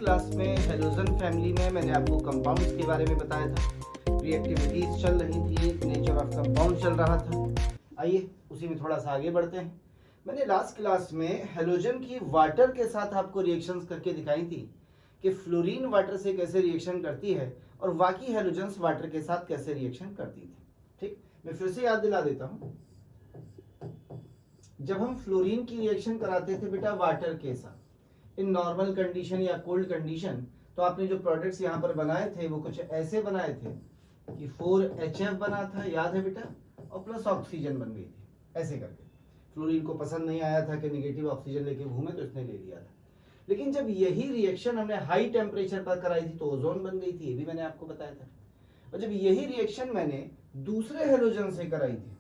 Class में halogen family में मैंने आपको कंपाउंड्स के बारे में बताया था। रिएक्टिविटीज चल रही थी, नेचर ऑफ कंपाउंड चल रहा था। आइए उसी में थोड़ा सा आगे बढ़ते हैं। मैंने लास्ट क्लास में हेलोजन की वाटर के साथ आपको रिएक्शंस करके दिखाई थी कि फ्लोरीन वाटर से कैसे रिएक्शन करती है और बाकी हेलोजन्स वाटर के साथ कैसे रिएक्शन करती थी। ठीक, मैं फिर से याद दिला देता हूँ। जब हम फ्लोरीन की रिएक्शन कराते थे बेटा वाटर के साथ इन नॉर्मल कंडीशन या कोल्ड कंडीशन, तो आपने जो प्रोडक्ट्स यहाँ पर बनाए थे वो कुछ ऐसे बनाए थे कि 4HF बना था, याद है बेटा, और प्लस ऑक्सीजन बन गई थी ऐसे करके। फ्लोरीन को पसंद नहीं आया था कि नेगेटिव ऑक्सीजन लेके घूमे, तो इसने ले लिया था। लेकिन जब यही रिएक्शन हमने हाई टेम्परेचर पर कराई थी तो ओजोन बन गई थी, ये भी मैंने आपको बताया था। और जब यही रिएक्शन मैंने दूसरे हेलोजन से कराई थी,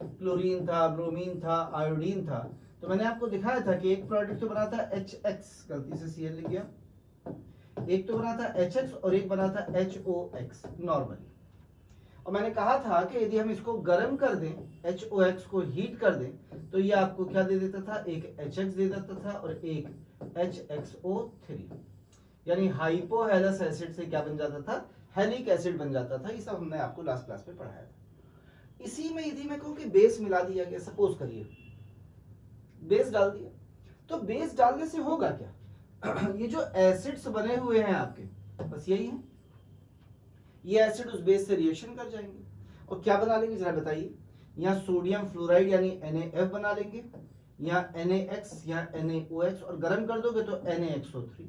क्लोरीन था, ब्रोमीन था, आयोडीन था, तो मैंने आपको दिखाया था कि एक प्रोडक्ट तो बना था HX, गलती से Cl लिख गया, एक तो बना था HX और एक बना था HOX नॉर्मली। और मैंने कहा था कि यदि हम इसको गर्म कर दें, HOX को हीट कर दें, तो ये आपको क्या दे देता था, एक HX दे देता था और एक HXO3, यानी हाइपोहेलस एसिड से क्या बन जाता था, हेलिक एसिड बन जाता था। ये सब हमने आपको लास्ट क्लास में पढ़ाया था। इसी में यदि मैं कहूं कि बेस मिला दिया गया, सपोज करिए बेस डाल दिया, तो बेस डालने से होगा क्या ये जो एसिड्स बने हुए हैं आपके, बस यही है, ये एसिड उस बेस से रिएक्शन कर जाएंगे और क्या बना लेंगे जरा बताइए। यहाँ सोडियम फ्लोराइड यानी NaF बना लेंगे, यहाँ NaX या NaOH, और गर्म कर दोगे तो NaXO3।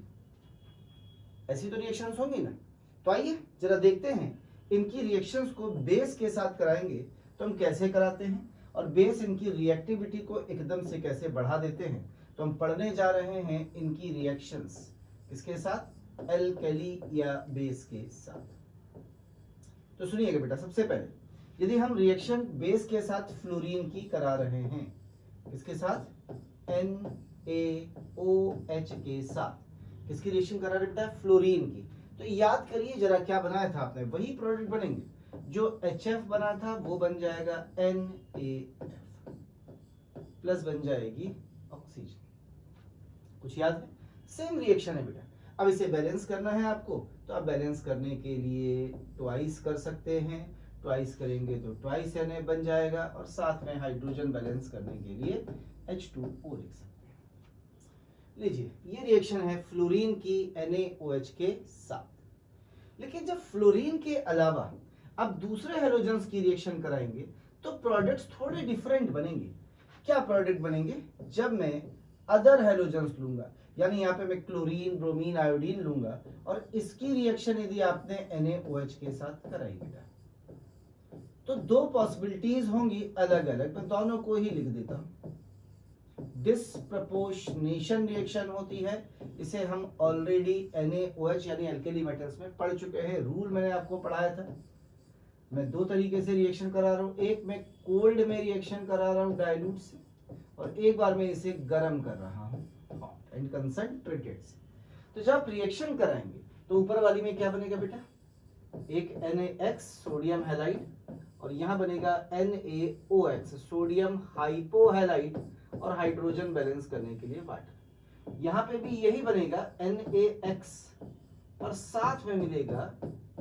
ऐसी तो रिएक्शंस होंगी ना। तो आइए जरा देखते हैं इनकी रिएक्शंस को बेस के साथ कराएंगे तो हम कैसे कराते हैं, और बेस इनकी रिएक्टिविटी को एकदम से कैसे बढ़ा देते हैं। तो हम पढ़ने जा रहे हैं इनकी रिएक्शंस किसके साथ, एल्कली या बेस के साथ। तो सुनिएगा बेटा, सबसे पहले यदि हम रिएक्शन बेस के साथ फ्लोरीन की करा रहे हैं, किसके साथ, NaOH के साथ, किसकी रिएक्शन करा रहे बेटा, फ्लोरीन की। तो याद करिए जरा क्या बनाया था आपने, वही प्रोडक्ट बनेंगे, जो HF बना था वो बन जाएगा NaF प्लस बन जाएगी ऑक्सीजन। कुछ याद है, सेम रिएक्शन है बेटा। अब इसे बैलेंस करना है आपको, तो आप बैलेंस करने के लिए ट्वाइस कर सकते हैं, ट्वाइस करेंगे तो ट्वाइस Na बन जाएगा, और साथ में हाइड्रोजन बैलेंस करने के लिए H2O लिख सकते हैं। लीजिए ये रिएक्शन है फ्लोरीन की NaOH के साथ। लेकिन जब फ्लोरीन के अलावा अब दूसरे हेलोजन्स की रिएक्शन कराएंगे तो प्रोडक्ट्स थोड़े डिफरेंट बनेंगे। क्या प्रोडक्ट बनेंगे, जब मैं अदर हेलोजन्स लूंगा, यानी यहाँ पे मैं क्लोरीन, ब्रोमीन, आयोडीन लूंगा और इसकी रिएक्शन यदि आपने NaOH के साथ कराई बेटा, तो दो पॉसिबिलिटीज होंगी अलग अलग, मैं दोनों को ही लिख देता हूं। डिसप्रपोर्शनेशन रिएक्शन होती है, इसे हम ऑलरेडी NaOH यानी अल्कली मेटल्स में पढ़ चुके हैं। रूल मैंने आपको पढ़ाया था। मैं दो तरीके से रिएक्शन करा रहा हूं, एक मैं कोल्ड में रिएक्शन करा रहा हूं डाइल्यूट से, और एक बार मैं इसे गर्म कर रहा हूं हॉट एंड कंसंट्रेटेड से। तो जब आप रिएक्शन कराएंगे तो ऊपर वाली में क्या बनेगा बेटा, एक NaX सोडियम हैलाइड, और यहां बनेगा NaOH सोडियम हाइपोहैलाइड, और हाइड्रोजन बैलेंस करने के लिए वाटर। यहां पे भी यही बनेगा NaX, और साथ में मिलेगा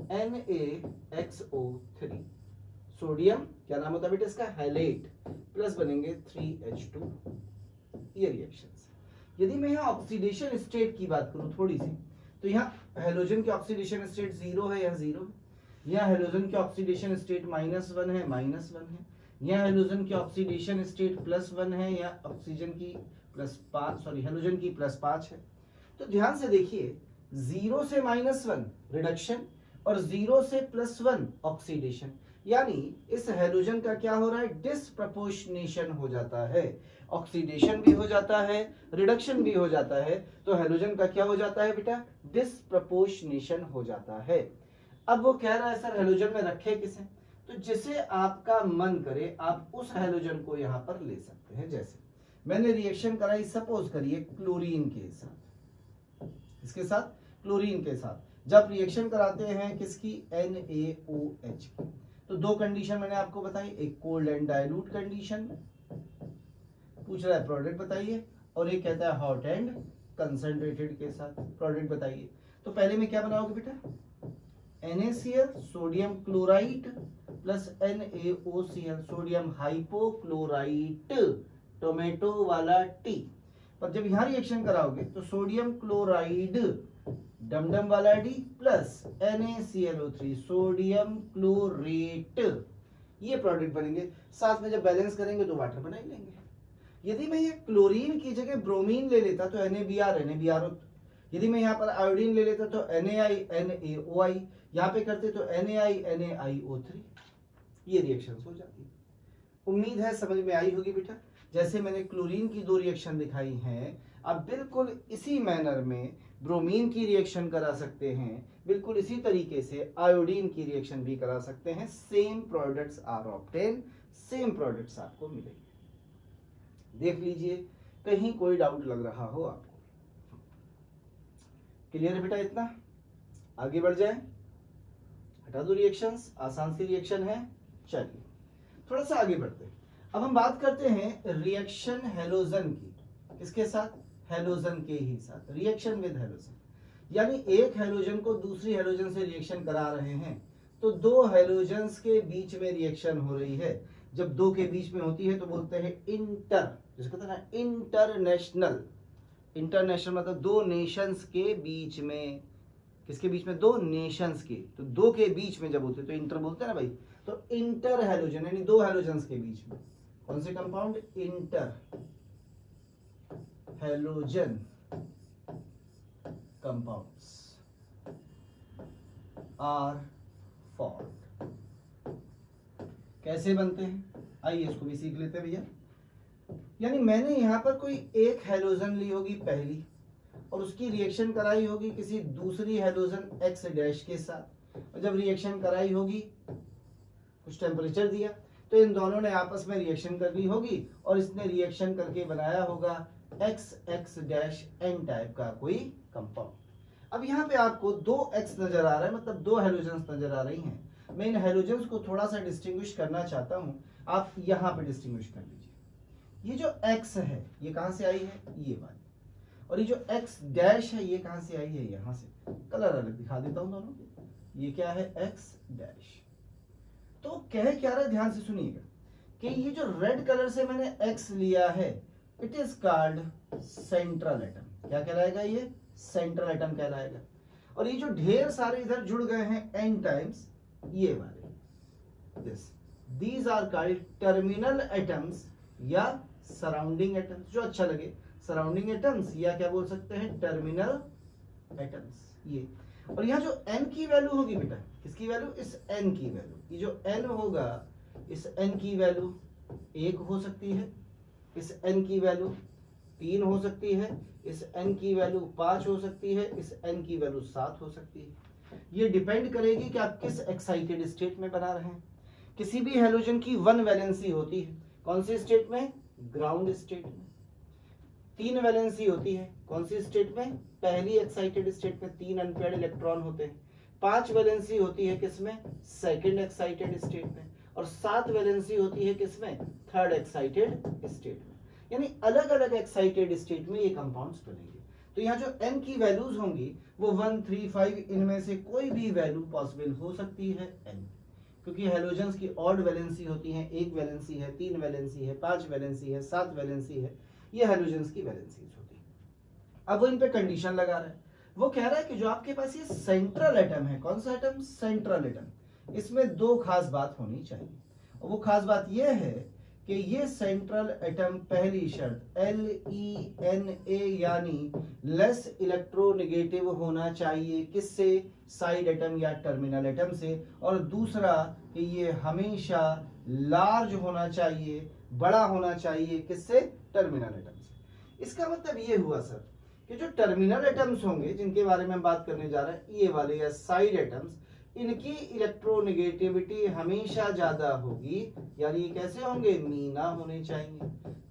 NaXO3 सोडियम, क्या नाम होता है बेटा इसका, हैलेट, प्लस बनेंगे 3H2। ये रिएक्शंस। यदि मैं यहाँ ऑक्सीडेशन स्टेट की बात करूं थोड़ी सी, तो यहाँ हेलोजन की ऑक्सीडेशन स्टेट 0 है, यहाँ 0 है। यहाँ हेलोजन की ऑक्सीडेशन स्टेट -1 है, -1 है। यहाँ हेलोजन की ऑक्सीडेशन स्टेट +1 है, या ऑक्सीजन की +5, सॉरी हेलोजन की +5 है। तो ध्यान से देखिए, 0 से -1 रिडक्शन और 0 से +1 ऑक्सीडेशन, यानी इस हेलोजन का क्या हो रहा है, डिसप्रपोर्शनेशन हो जाता है। ऑक्सीडेशन भी हो जाता है, रिडक्शन भी हो जाता है, तो हेलोजन का क्या हो जाता है बेटा, डिसप्रपोर्शनेशन हो जाता है। अब वो कह रहा है सर हेलोजन में रखे किसे, तो जिसे आपका मन करे आप उस हेलोजन को यहां पर ले सकते हैं। जैसे मैंने रिएक्शन कराई सपोज करिए क्लोरीन के साथ, इसके साथ क्लोरीन के साथ जब रिएक्शन कराते हैं किसकी, NaOH की, तो दो कंडीशन मैंने आपको बताई, एक कोल्ड एंड डाइल्यूट कंडीशन पूछ रहा है प्रोडक्ट बताइए, और एक कहता है हॉट एंड कंसंट्रेटेड के साथ प्रोडक्ट बताइए। तो पहले में क्या बनाओगे बेटा, NaCl sodium chloride plus NaOCl sodium hypochlorite, tomato वाला टी। पर जब यहां रिएक्शन कराओगे तो सोडियम क्लोराइड डमडम वाला D plus NaClO3 sodium chlorate, ये प्रोडक्ट बनेंगे। साथ में जब बैलेंस करेंगे तो वाटर बना ही लेंगे। यदि मैं ये क्लोरीन की जगह ब्रोमीन ले लेता तो NaBr होता। यदि मैं यहाँ पर आयोडीन ले लेता तो NaI NaOI, यहाँ पे करते तो NaI NaIO3, ये रिएक्शंस हो जाती। उम्मीद है समझ में आई होगी बेटा। जैसे मैंने क्लोरीन की दो रिएक्शन दिखाई हैं, अब बिल्कुल इसी मैनर में ब्रोमीन की रिएक्शन करा सकते हैं, बिल्कुल इसी तरीके से आयोडीन की रिएक्शन भी करा सकते हैं। Same products are obtain, same products आपको मिलेंगे। देख लीजिए कहीं कोई डाउट लग रहा हो आपको। क्लियर है बेटा इतना? आगे बढ़ जाए, हटा दो रिएक्शंस, आसान सी रिएक्शन है। चलिए थोड़ा सा आगे बढ़ते हैं। अब हम बात करते हैं रिएक्शन हेलोजन की। किसके साथ? हेलोजन के ही साथ, रिएक्शन विद हेलोजन। यानी एक हेलोजन को दूसरी हेलोजन से रिएक्शन करा रहे हैं, तो दो हेलोजन्स के बीच में रिएक्शन हो रही है। जब दो के बीच में होती है तो बोलते हैं इंटर, जिसको कहते हैं ना इंटरनेशनल। इंटरनेशनल मतलब दो नेशंस के बीच में। किसके बीच में? दो नेशंस के। तो दो के बीच में जब होते हैं तो इंटर बोलते हैं ना भाई। तो इंटर हेलोजन यानी दो हेलोजन्स के बीच में कौन से compound? Interhalogen compounds are formed. कैसे बनते हैं आइए इसको भी सीख लेते हैं भैया। यानी मैंने यहां पर कोई एक हेलोजन ली होगी पहली, और उसकी रिएक्शन कराई होगी किसी दूसरी हेलोजन X डैश के साथ, और जब रिएक्शन कराई होगी कुछ टेम्परेचर दिया तो इन दोनों ने आपस में रिएक्शन कर ली होगी, और इसने रिएक्शन करके बनाया होगा XX डैश N टाइप का कोई कंपाउंड। अब यहाँ पे आपको दो X नजर आ रहा है, मतलब दो हेलोजन्स नजर आ रही हैं। मैं इन हेलोजन्स को थोड़ा सा डिस्टिंग्विश करना चाहता हूँ, आप यहाँ पे डिस्टिंग्विश कर लीजिए। ये जो X है ये कहाँ से आई है? ये वाली। और ये जो X डैश है ये कहाँ से आई है? यहाँ से। कलर अलग दिखा देता हूँ दोनों के। ये क्या है? X dash. तो कह क्या रहा है, ध्यान से सुनिएगा कि ये जो रेड कलर से मैंने X लिया है, it is called central atom. क्या कहलाएगा? ये सेंट्रल एटम कहलाएगा। और ये जो ढेर सारे इधर जुड़ गए हैं N टाइम्स, ये वाले these are called terminal atoms या सराउंडिंग एटम्स, जो अच्छा लगे। सराउंडिंग एटम्स या क्या बोल सकते हैं? Terminal atoms. ये और यहाँ जो N की वैल्यू होगी बेटा, किसकी वैल्यू? इस N की वैल्यू। ये जो N होगा, इस N की वैल्यू 1 हो सकती है, इस N की वैल्यू 3 हो सकती है, इस N की वैल्यू 5 हो सकती है, इस N की वैल्यू 7 हो सकती है। ये डिपेंड करेगी कि आप किस एक्साइटेड स्टेट में बना रहे हैं। किसी भी हेलोजन की 1 वैलेंसी होती है, कौन सी स्टेट में? ग्राउंड स्टेट में। 3 वैलेंसी होती है, कौन सी स्टेट में? पहली एक्साइटेड स्टेट में 3 अनपेयर्ड इलेक्ट्रॉन होते हैं। 5 वैलेंसी होती है किसमें? सेकंड एक्साइटेड स्टेट में। और 7 वैलेंसी होती है किसमें? थर्ड एक्साइटेड स्टेट में। यानी अलग अलग एक्साइटेड स्टेट में ये कंपाउंड्स बनेंगे। तो यहाँ जो N की वैल्यूज होंगी वो 1, 3, 5, इनमें से कोई भी वैल्यू पॉसिबल हो सकती है N, क्योंकि हेलोजन्स की ऑड वैलेंसी होती है, 1 वैलेंसी है, 3 वैलेंसी है, 5 वैलेंसी है, 7 वैलेंसी है। ये हेलोजन्स की वैलेंसीज होती है। अब वो इन पे कंडीशन लगा रहा है। वो कह रहा है कि जो आपके पास ये सेंट्रल एटम है, कौन सा एटम? Central atom. इसमें दो खास बात होनी चाहिए, और वो खास बात ये है कि ये सेंट्रल एटम पहली शर्त LENA यानी लेस इलेक्ट्रोनेगेटिव होना चाहिए। किससे? साइड एटम या टर्मिनल एटम से। और दूसरा कि ये हमेशा लार्ज होना चाहिए, बड़ा होना चाहिए। किससे? टर्मिनल एटम से। इसका मतलब ये हुआ सर कि जो टर्मिनल एटम्स होंगे जिनके बारे में हम बात करने जा रहे हैं, ये वाले या साइड एटम्स, इनकी इलेक्ट्रोनेगेटिविटी हमेशा ज्यादा होगी। यानी ये कैसे होंगे? मीना होने चाहिए,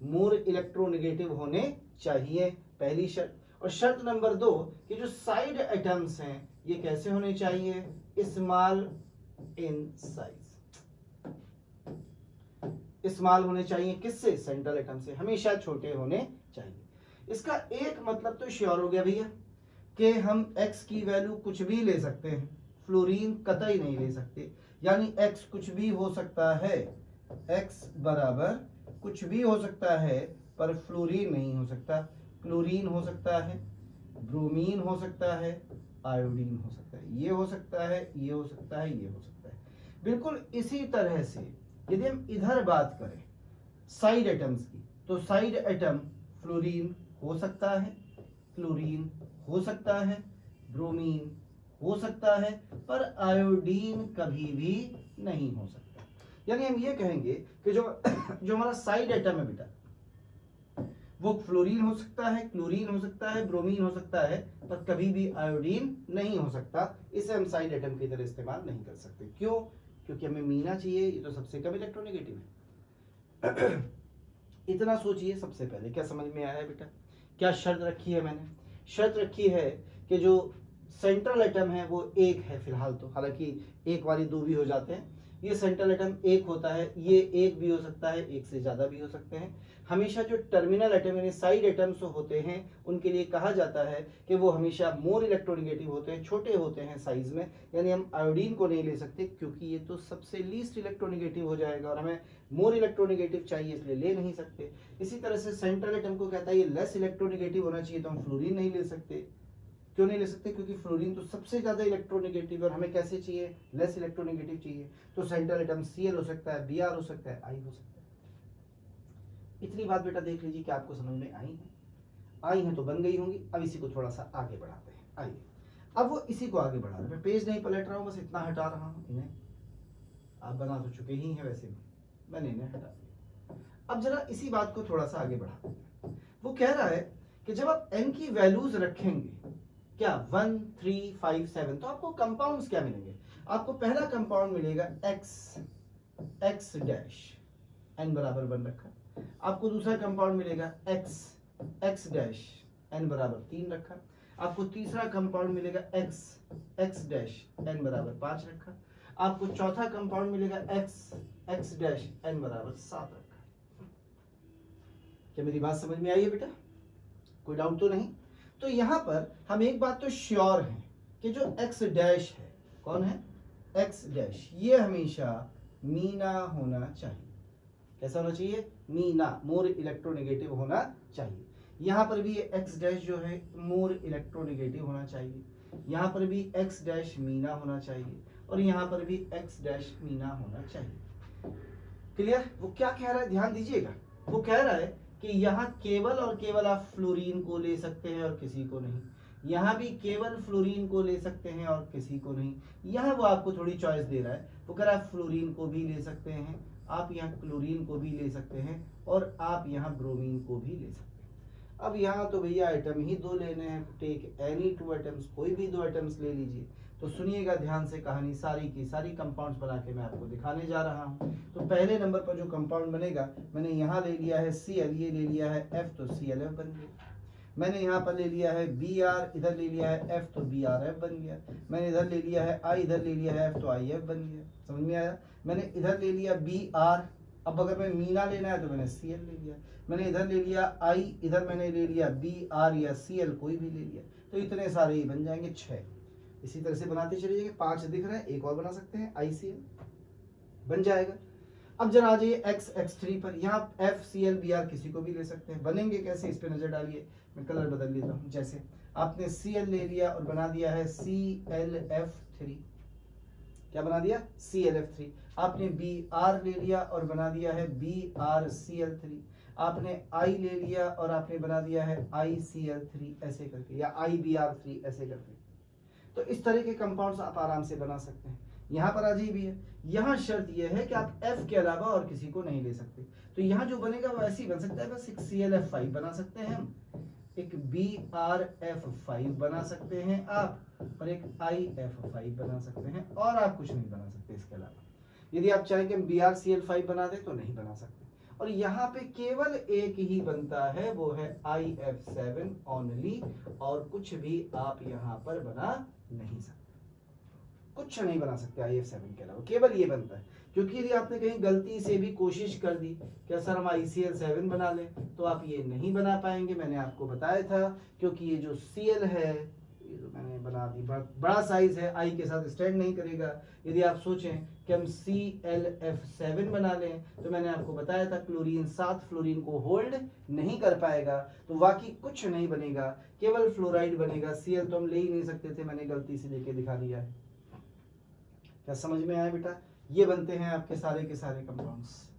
मोर इलेक्ट्रोनेगेटिव होने चाहिए, पहली शर्त। और शर्त नंबर 2 कि जो साइड एटम्स हैं ये कैसे होने चाहिए? Small in size. स्मॉल होने चाहिए किससे? सेंट्रल एटम से, हमेशा छोटे होने चाहिए। इसका एक मतलब तो श्योर हो गया भैया कि हम x की वैल्यू कुछ भी ले सकते हैं, फ्लोरीन कतई नहीं ले सकते, यानी x कुछ भी हो सकता है, x बराबर कुछ भी हो सकता है पर फ्लोरीन नहीं हो सकता। क्लोरीन हो सकता है, ब्रोमीन हो सकता है, आयोडीन हो सकता है, ये हो सकता है, ये हो सकता है, ये हो सकता है। बिल्कुल इसी तरह से यदि हम इधर बात करें साइड एटम्स की, तो साइड एटम फ्लोरीन हो सकता है, क्लोरीन हो सकता है, ब्रोमीन हो सकता है, पर आयोडीन कभी भी नहीं हो सकता। यानी हम ये कहेंगे कि जो हमारा साइड एटम है बेटा, वो फ्लोरीन हो सकता है, क्लोरीन हो सकता है, ब्रोमीन हो सकता है, पर कभी भी आयोडीन नहीं हो सकता। इसे हम साइड एटम की तरह इस्तेमाल नहीं कर सकते। क्यों? क्योंकि हमें मीना चाहिए, ये तो सबसे कम इलेक्ट्रोनेगेटिव है। इतना सोचिए सबसे पहले, क्या समझ में आया है बेटा? क्या शर्त रखी है मैंने? शर्त रखी है कि जो सेंट्रल एटम है वो एक है फिलहाल तो, हालांकि एक वाली दो भी हो जाते हैं। ये सेंट्रल एटम एक होता है, ये एक भी हो सकता है, एक से ज्यादा भी हो सकते हैं। हमेशा जो टर्मिनल एटम यानी साइड एटम्स होते हैं उनके लिए कहा जाता है कि वो हमेशा मोर इलेक्ट्रोनेगेटिव होते हैं, छोटे होते हैं साइज में। यानी हम आयोडीन को नहीं ले सकते क्योंकि ये तो सबसे लीस्ट इलेक्ट्रोनेगेटिव हो जाएगा और हमें मोर इलेक्ट्रोनेगेटिव चाहिए, इसलिए ले नहीं सकते। इसी तरह से सेंट्रल एटम को कहता है ये लेस इलेक्ट्रोनेगेटिव होना चाहिए, तो हम फ्लोरीन नहीं ले सकते। क्यों नहीं ले सकते? क्योंकि फ्लोरीन तो सबसे ज्यादा इलेक्ट्रोनेगेटिव है और हमें कैसे चाहिए? लेस इलेक्ट्रोनेगेटिव चाहिए। तो सेंट्रल एटम Cl हो सकता है, Br हो सकता है, I हो सकता है। इतनी बात बेटा देख लीजिए कि आपको समझ में आई है। आई है तो बन गई होंगी। अब इसी को थोड़ा सा आगे बढ़ाते हैं, आइए। अब वो इसी को आगे बढ़ा रहे हैं, मैं पेज नहीं पलट रहा हूँ, बस इतना हटा रहा हूँ। इन्हें आप बना तो चुके ही हैं, वैसे भी मैंने इन्हें हटा दिया। अब जरा इसी बात को थोड़ा सा आगे बढ़ाते हैं। वो कह रहा है कि जब आप n की वैल्यूज रखेंगे, क्या 1, 3, 5, 7, तो आपको कंपाउंड्स क्या मिलेंगे? आपको पहला कंपाउंड मिलेगा x डैश, n बराबर 1 रखा। आपको दूसरा कंपाउंड मिलेगा x डैश, n बराबर 3 रखा। आपको तीसरा कंपाउंड मिलेगा x डैश, n बराबर 5 रखा। आपको चौथा कंपाउंड मिलेगा x डैश, n बराबर 7 रखा। क्या मेरी बात समझ में आई है बेटा? कोई डाउट तो नहीं? तो यहां पर हम एक बात तो श्योर हैं कि जो x डैश है, कौन है? x डैश, ये हमेशा मीना होना चाहिए। कैसा होना चाहिए? मीना, मोर इलेक्ट्रोनेगेटिव होना चाहिए। यहां पर भी x डैश जो है मोर इलेक्ट्रोनेगेटिव होना चाहिए, यहां पर भी x डैश मीना होना चाहिए, और यहां पर भी x डैश मीना होना चाहिए। क्लियर? वो क्या कह रहा है, ध्यान दीजिएगा। वो कह रहा है कि यहाँ केवल और केवल आप फ्लोरीन को ले सकते हैं और किसी को नहीं। यहाँ भी केवल फ्लोरीन को ले सकते हैं और किसी को नहीं। यहाँ वो आपको थोड़ी चॉइस दे रहा है। वो कह रहा है फ्लोरीन को भी ले सकते हैं, आप यहाँ क्लोरीन को भी ले सकते हैं, और आप यहाँ ब्रोमीन को भी ले सकते हैं। अब यहाँ तो भैया आइटम ही दो लेने हैं, टेक एनी 2 आइटम्स, कोई भी 2 आइटम्स ले लीजिए। तो सुनिएगा ध्यान से, कहानी सारी की सारी कंपाउंड्स बना के मैं आपको दिखाने जा रहा हूँ। तो पहले नंबर पर जो कंपाउंड बनेगा, मैंने यहाँ ले लिया है Cl, ये ले लिया है F, तो ClF बन गया। मैंने यहाँ पर ले लिया है Br, इधर ले लिया है F, तो BrF बन गया। मैंने इधर ले लिया है I, इधर ले लिया है F, तो IF बन गया। समझ में आया? मैंने इधर ले लिया Br, अब अगर मैं मीना लेना है तो मैंने Cl ले लिया। मैंने इधर ले लिया I, इधर मैंने ले लिया Br या Cl, कोई भी ले लिया। तो इतने सारे ही बन जाएंगे 6। इसी तरह से बनाते चलिए, 5 दिख रहे हैं, एक और बना सकते हैं, ICl बन जाएगा। अब जरा आ जाइए x3 पर, यहाँ FCl Br किसी को भी ले सकते हैं। बनेंगे कैसे, इस पे नजर डालिए। मैं कलर बदल लेता हूँ। जैसे आपने Cl ले लिया और बना दिया है ClF3, क्या बना दिया? ClF3। आपने Br ले लिया और बना दिया है BrCl3। आपने I ले लिया और आपने बना दिया है ICl3, ऐसे करके, या IBr3 ऐसे करके। तो इस तरह के कंपाउंड्स आप आराम से बना सकते हैं। यहाँ पर अजीब भी है, यहाँ शर्त यह है कि आप F के अलावा और किसी को नहीं ले सकते। तो यहाँ जो बनेगा वो ऐसे ही बन सकता है, बस एक ClF5 बना सकते हैं हम, एक BrF5 बना सकते हैं आप, और एक IF5 बना सकते हैं, और आप कुछ नहीं बना सकते इसके अलावा। यदि आप चाहें कि हम BrCl5 बना दें तो नहीं बना सकते। और यहाँ पे केवल एक ही बनता है, वो है IF7 ओनली, और कुछ भी आप यहाँ पर बना नहीं सकते। कुछ नहीं बना सकते IF7 के अलावा, केवल ये बनता है। क्योंकि यदि आपने कहीं गलती से भी कोशिश कर दी कि सर हम ICl7 बना लें, तो आप ये नहीं बना पाएंगे। मैंने आपको बताया था, क्योंकि ये जो Cl है, ये जो मैंने बना दी, बड़ा साइज है, I के साथ स्टैंड नहीं करेगा। यदि आप सोचें कि हम ClF7 बना लें, तो मैंने आपको बताया था क्लोरीन 7 फ्लोरीन को होल्ड नहीं कर पाएगा, तो वाकई कुछ नहीं बनेगा, केवल फ्लोराइड बनेगा। Cl तो हम ले ही नहीं सकते थे, मैंने गलती से लेके दिखा दिया है। क्या समझ में आया बेटा? ये बनते हैं आपके सारे के सारे कंपाउंड्स।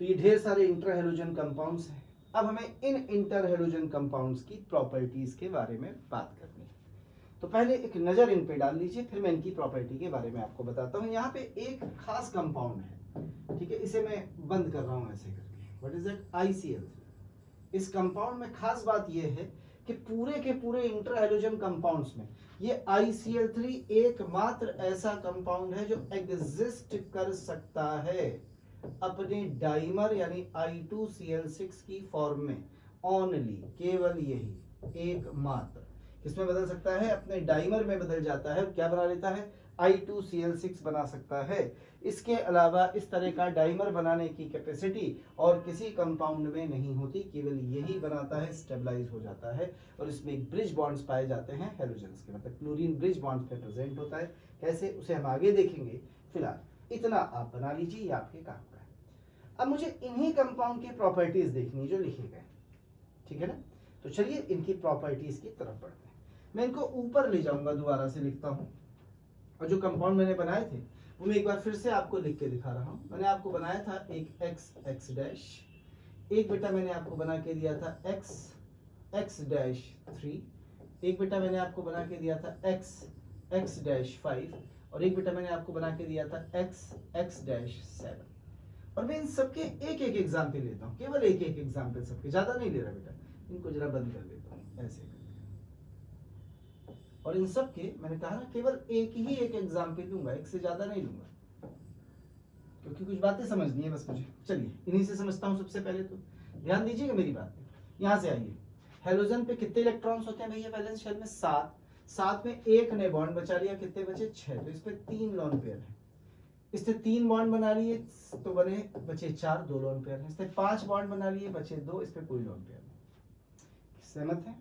तो ये ढेर सारे इंटर हैलोजन कंपाउंड्स हैं। अब हमें इन इंटर हैलोजन कंपाउंड्स की प्रॉपर्टीज के बारे में बात करनी है। तो पहले एक नजर इन पे डाल लीजिए, फिर मैं इनकी प्रॉपर्टी के बारे में आपको बताता हूँ। यहाँ पे एक खास कंपाउंड है, ठीक है, इसे मैं बंद कर रहा हूँ ऐसे करके। What is that? ICl। इस कंपाउंड में खास बात यह है कि पूरे के पूरे इंटर हैलोजन कंपाउंड्स में ये ICl3 एकमात्र ऐसा कंपाउंड है जो एग्जिस्ट कर सकता है अपने डाइमर यानी I2Cl6 की फॉर्म में। ओनली, केवल यही एकमात्र किसमें बदल सकता है? अपने डाइमर में बदल जाता है। क्या बना लेता है? I2Cl6 बना सकता है। इसके अलावा इस तरह का डाइमर बनाने की कैपेसिटी और किसी कंपाउंड में नहीं होती, केवल यही बनाता है, स्टेबलाइज हो जाता है, और इसमें ब्रिज बॉन्ड्स पाए जाते हैं हैलोजेंस के, मतलब क्लोरीन ब्रिज बॉन्ड्स पे प्रेजेंट होता है। कैसे, उसे हम आगे देखेंगे। फिलहाल इतना आप बना लीजिए, ये आपके काम का है। अब मुझे इन्हीं कंपाउंड की प्रॉपर्टीज देखनी है जो लिखे गए, ठीक है ना? तो चलिए इनकी प्रॉपर्टीज की तरफ बढ़ते हैं। मैं इनको ऊपर ले जाऊंगा, दोबारा से लिखता हूं, और जो कंपाउंड मैंने बनाए थे वो मैं एक बार फिर से आपको लिख के दिखा रहा हूं। मैंने आपको बनाया था एक x डैश, एक बेटा मैंने आपको बना के दिया था x डैश 3, एक बेटा मैंने आपको बना के दिया था x डैश 5, और एक बेटा मैंने आपको बना के दिया था x डैश 7। और मैं इन सबके एक एक एग्जाम्पल लेता हूँ, केवल एक एक एग्जाम्पल सबके, ज्यादा नहीं ले रहा बेटा, इनको जरा बंद कर लेता हूँ ऐसे। और इन सब के मैंने कहा ना केवल एक ही एक एग्जाम्पल लूंगा, एक से ज्यादा नहीं लूंगा, क्योंकि कुछ बातें समझनी है बस मुझे। चलिए इन्हीं से समझता हूं। सबसे पहले तो ध्यान दीजिएगा मेरी बात पे, यहां से आइए। हेलोजन पे कितने इलेक्ट्रॉन्स होते हैं भैया? वैलेंस शेल में 7, 7 में एक ने बॉन्ड बचा लिया, कितने बचे? 6। तो इस पे 3 लोन पेयर है, इससे 3 बॉन्ड बना लिए तो बचे 4, 2 लोन पेयर है। इससे 5 बॉन्ड बना लिए, बचे 2, इस पे कोई लोन पेयर नहीं। सहमत है?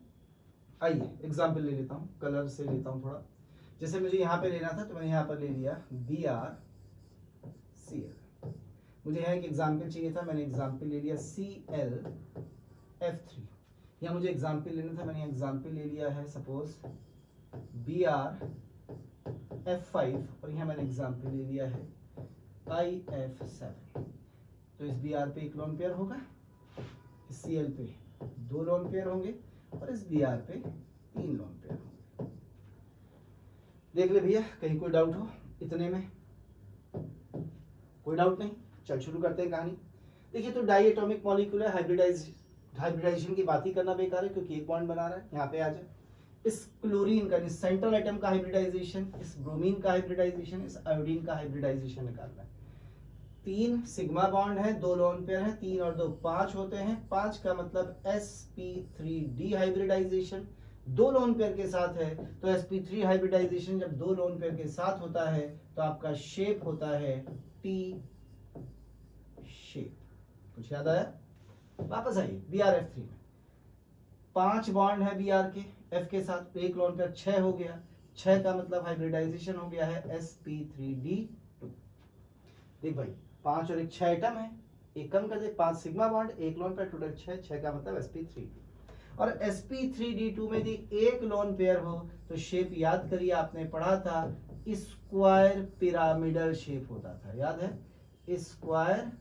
आइए एग्जाम्पल ले लेता हूँ, कलर से लेता हूँ थोड़ा। जैसे मुझे यहाँ पे लेना था तो मैंने यहाँ पर ले लिया BrCl। मुझे यहाँ एक एग्जाम्पल चाहिए था, मैंने एग्जाम्पल ले लिया ClF3। यहाँ मुझे एग्जाम्पल लेना था, मैंने एग्जाम्पल ले लिया है सपोज BrF5, और यहाँ मैंने एग्जाम्पल ले लिया है IF7। तो इस Br पे एक लोन पेयर होगा, इस Cl पे 2 लोन पेयर होंगे, और इस Br पे 3 लोन पेयर होंगे। देख ले भैया, कहीं कोई डाउट हो इतने में? कोई डाउट नहीं? चल शुरू करते हैं कहानी। देखिए, तो डाई एटॉमिक मॉलिक्यूल है, हाइब्रिडाइजेशन की बात ही करना बेकार है, क्योंकि एक बॉन्ड बना रहा है। यहाँ पे आ जाए, इस क्लोरीन का, इस सेंट्रल एटम का हाइब्रिडाइजेशन, इस ब्रोमीन का हाइब्रिडाइजेशन, इस आयोडीन का हाइब्रिडाइजेशन निकालना है। 3 सिग्मा बॉन्ड है, 2 लोन पेयर है, 3 और 2 5 होते हैं। 5 का मतलब sp3d हाइब्रिडाइजेशन 2 लोन पेयर के साथ है। तो sp3 हाइब्रिडाइजेशन जब 2 लोन पेयर के साथ होता है तो आपका शेप होता है टी शेप। कुछ याद आया? वापस आइए BrF3 में 5 बॉन्ड है Br के F के साथ, तो 1 लोन पेयर 6 हो गया। 6 का मतलब हाइब्रिडाइजेशन हो गया है sp3d2। देख भाई, 5 और 1 6 एटम है, एक कम कर दे, 5 sigma bond, 1 lone pair, total 6, 6 का मतलब sp3d। और sp3d2 में यदि एक लोन पेयर हो तो शेप याद करिए, आपने पढ़ा था स्क्वायर पिरामिडल शेप होता था, याद है? Square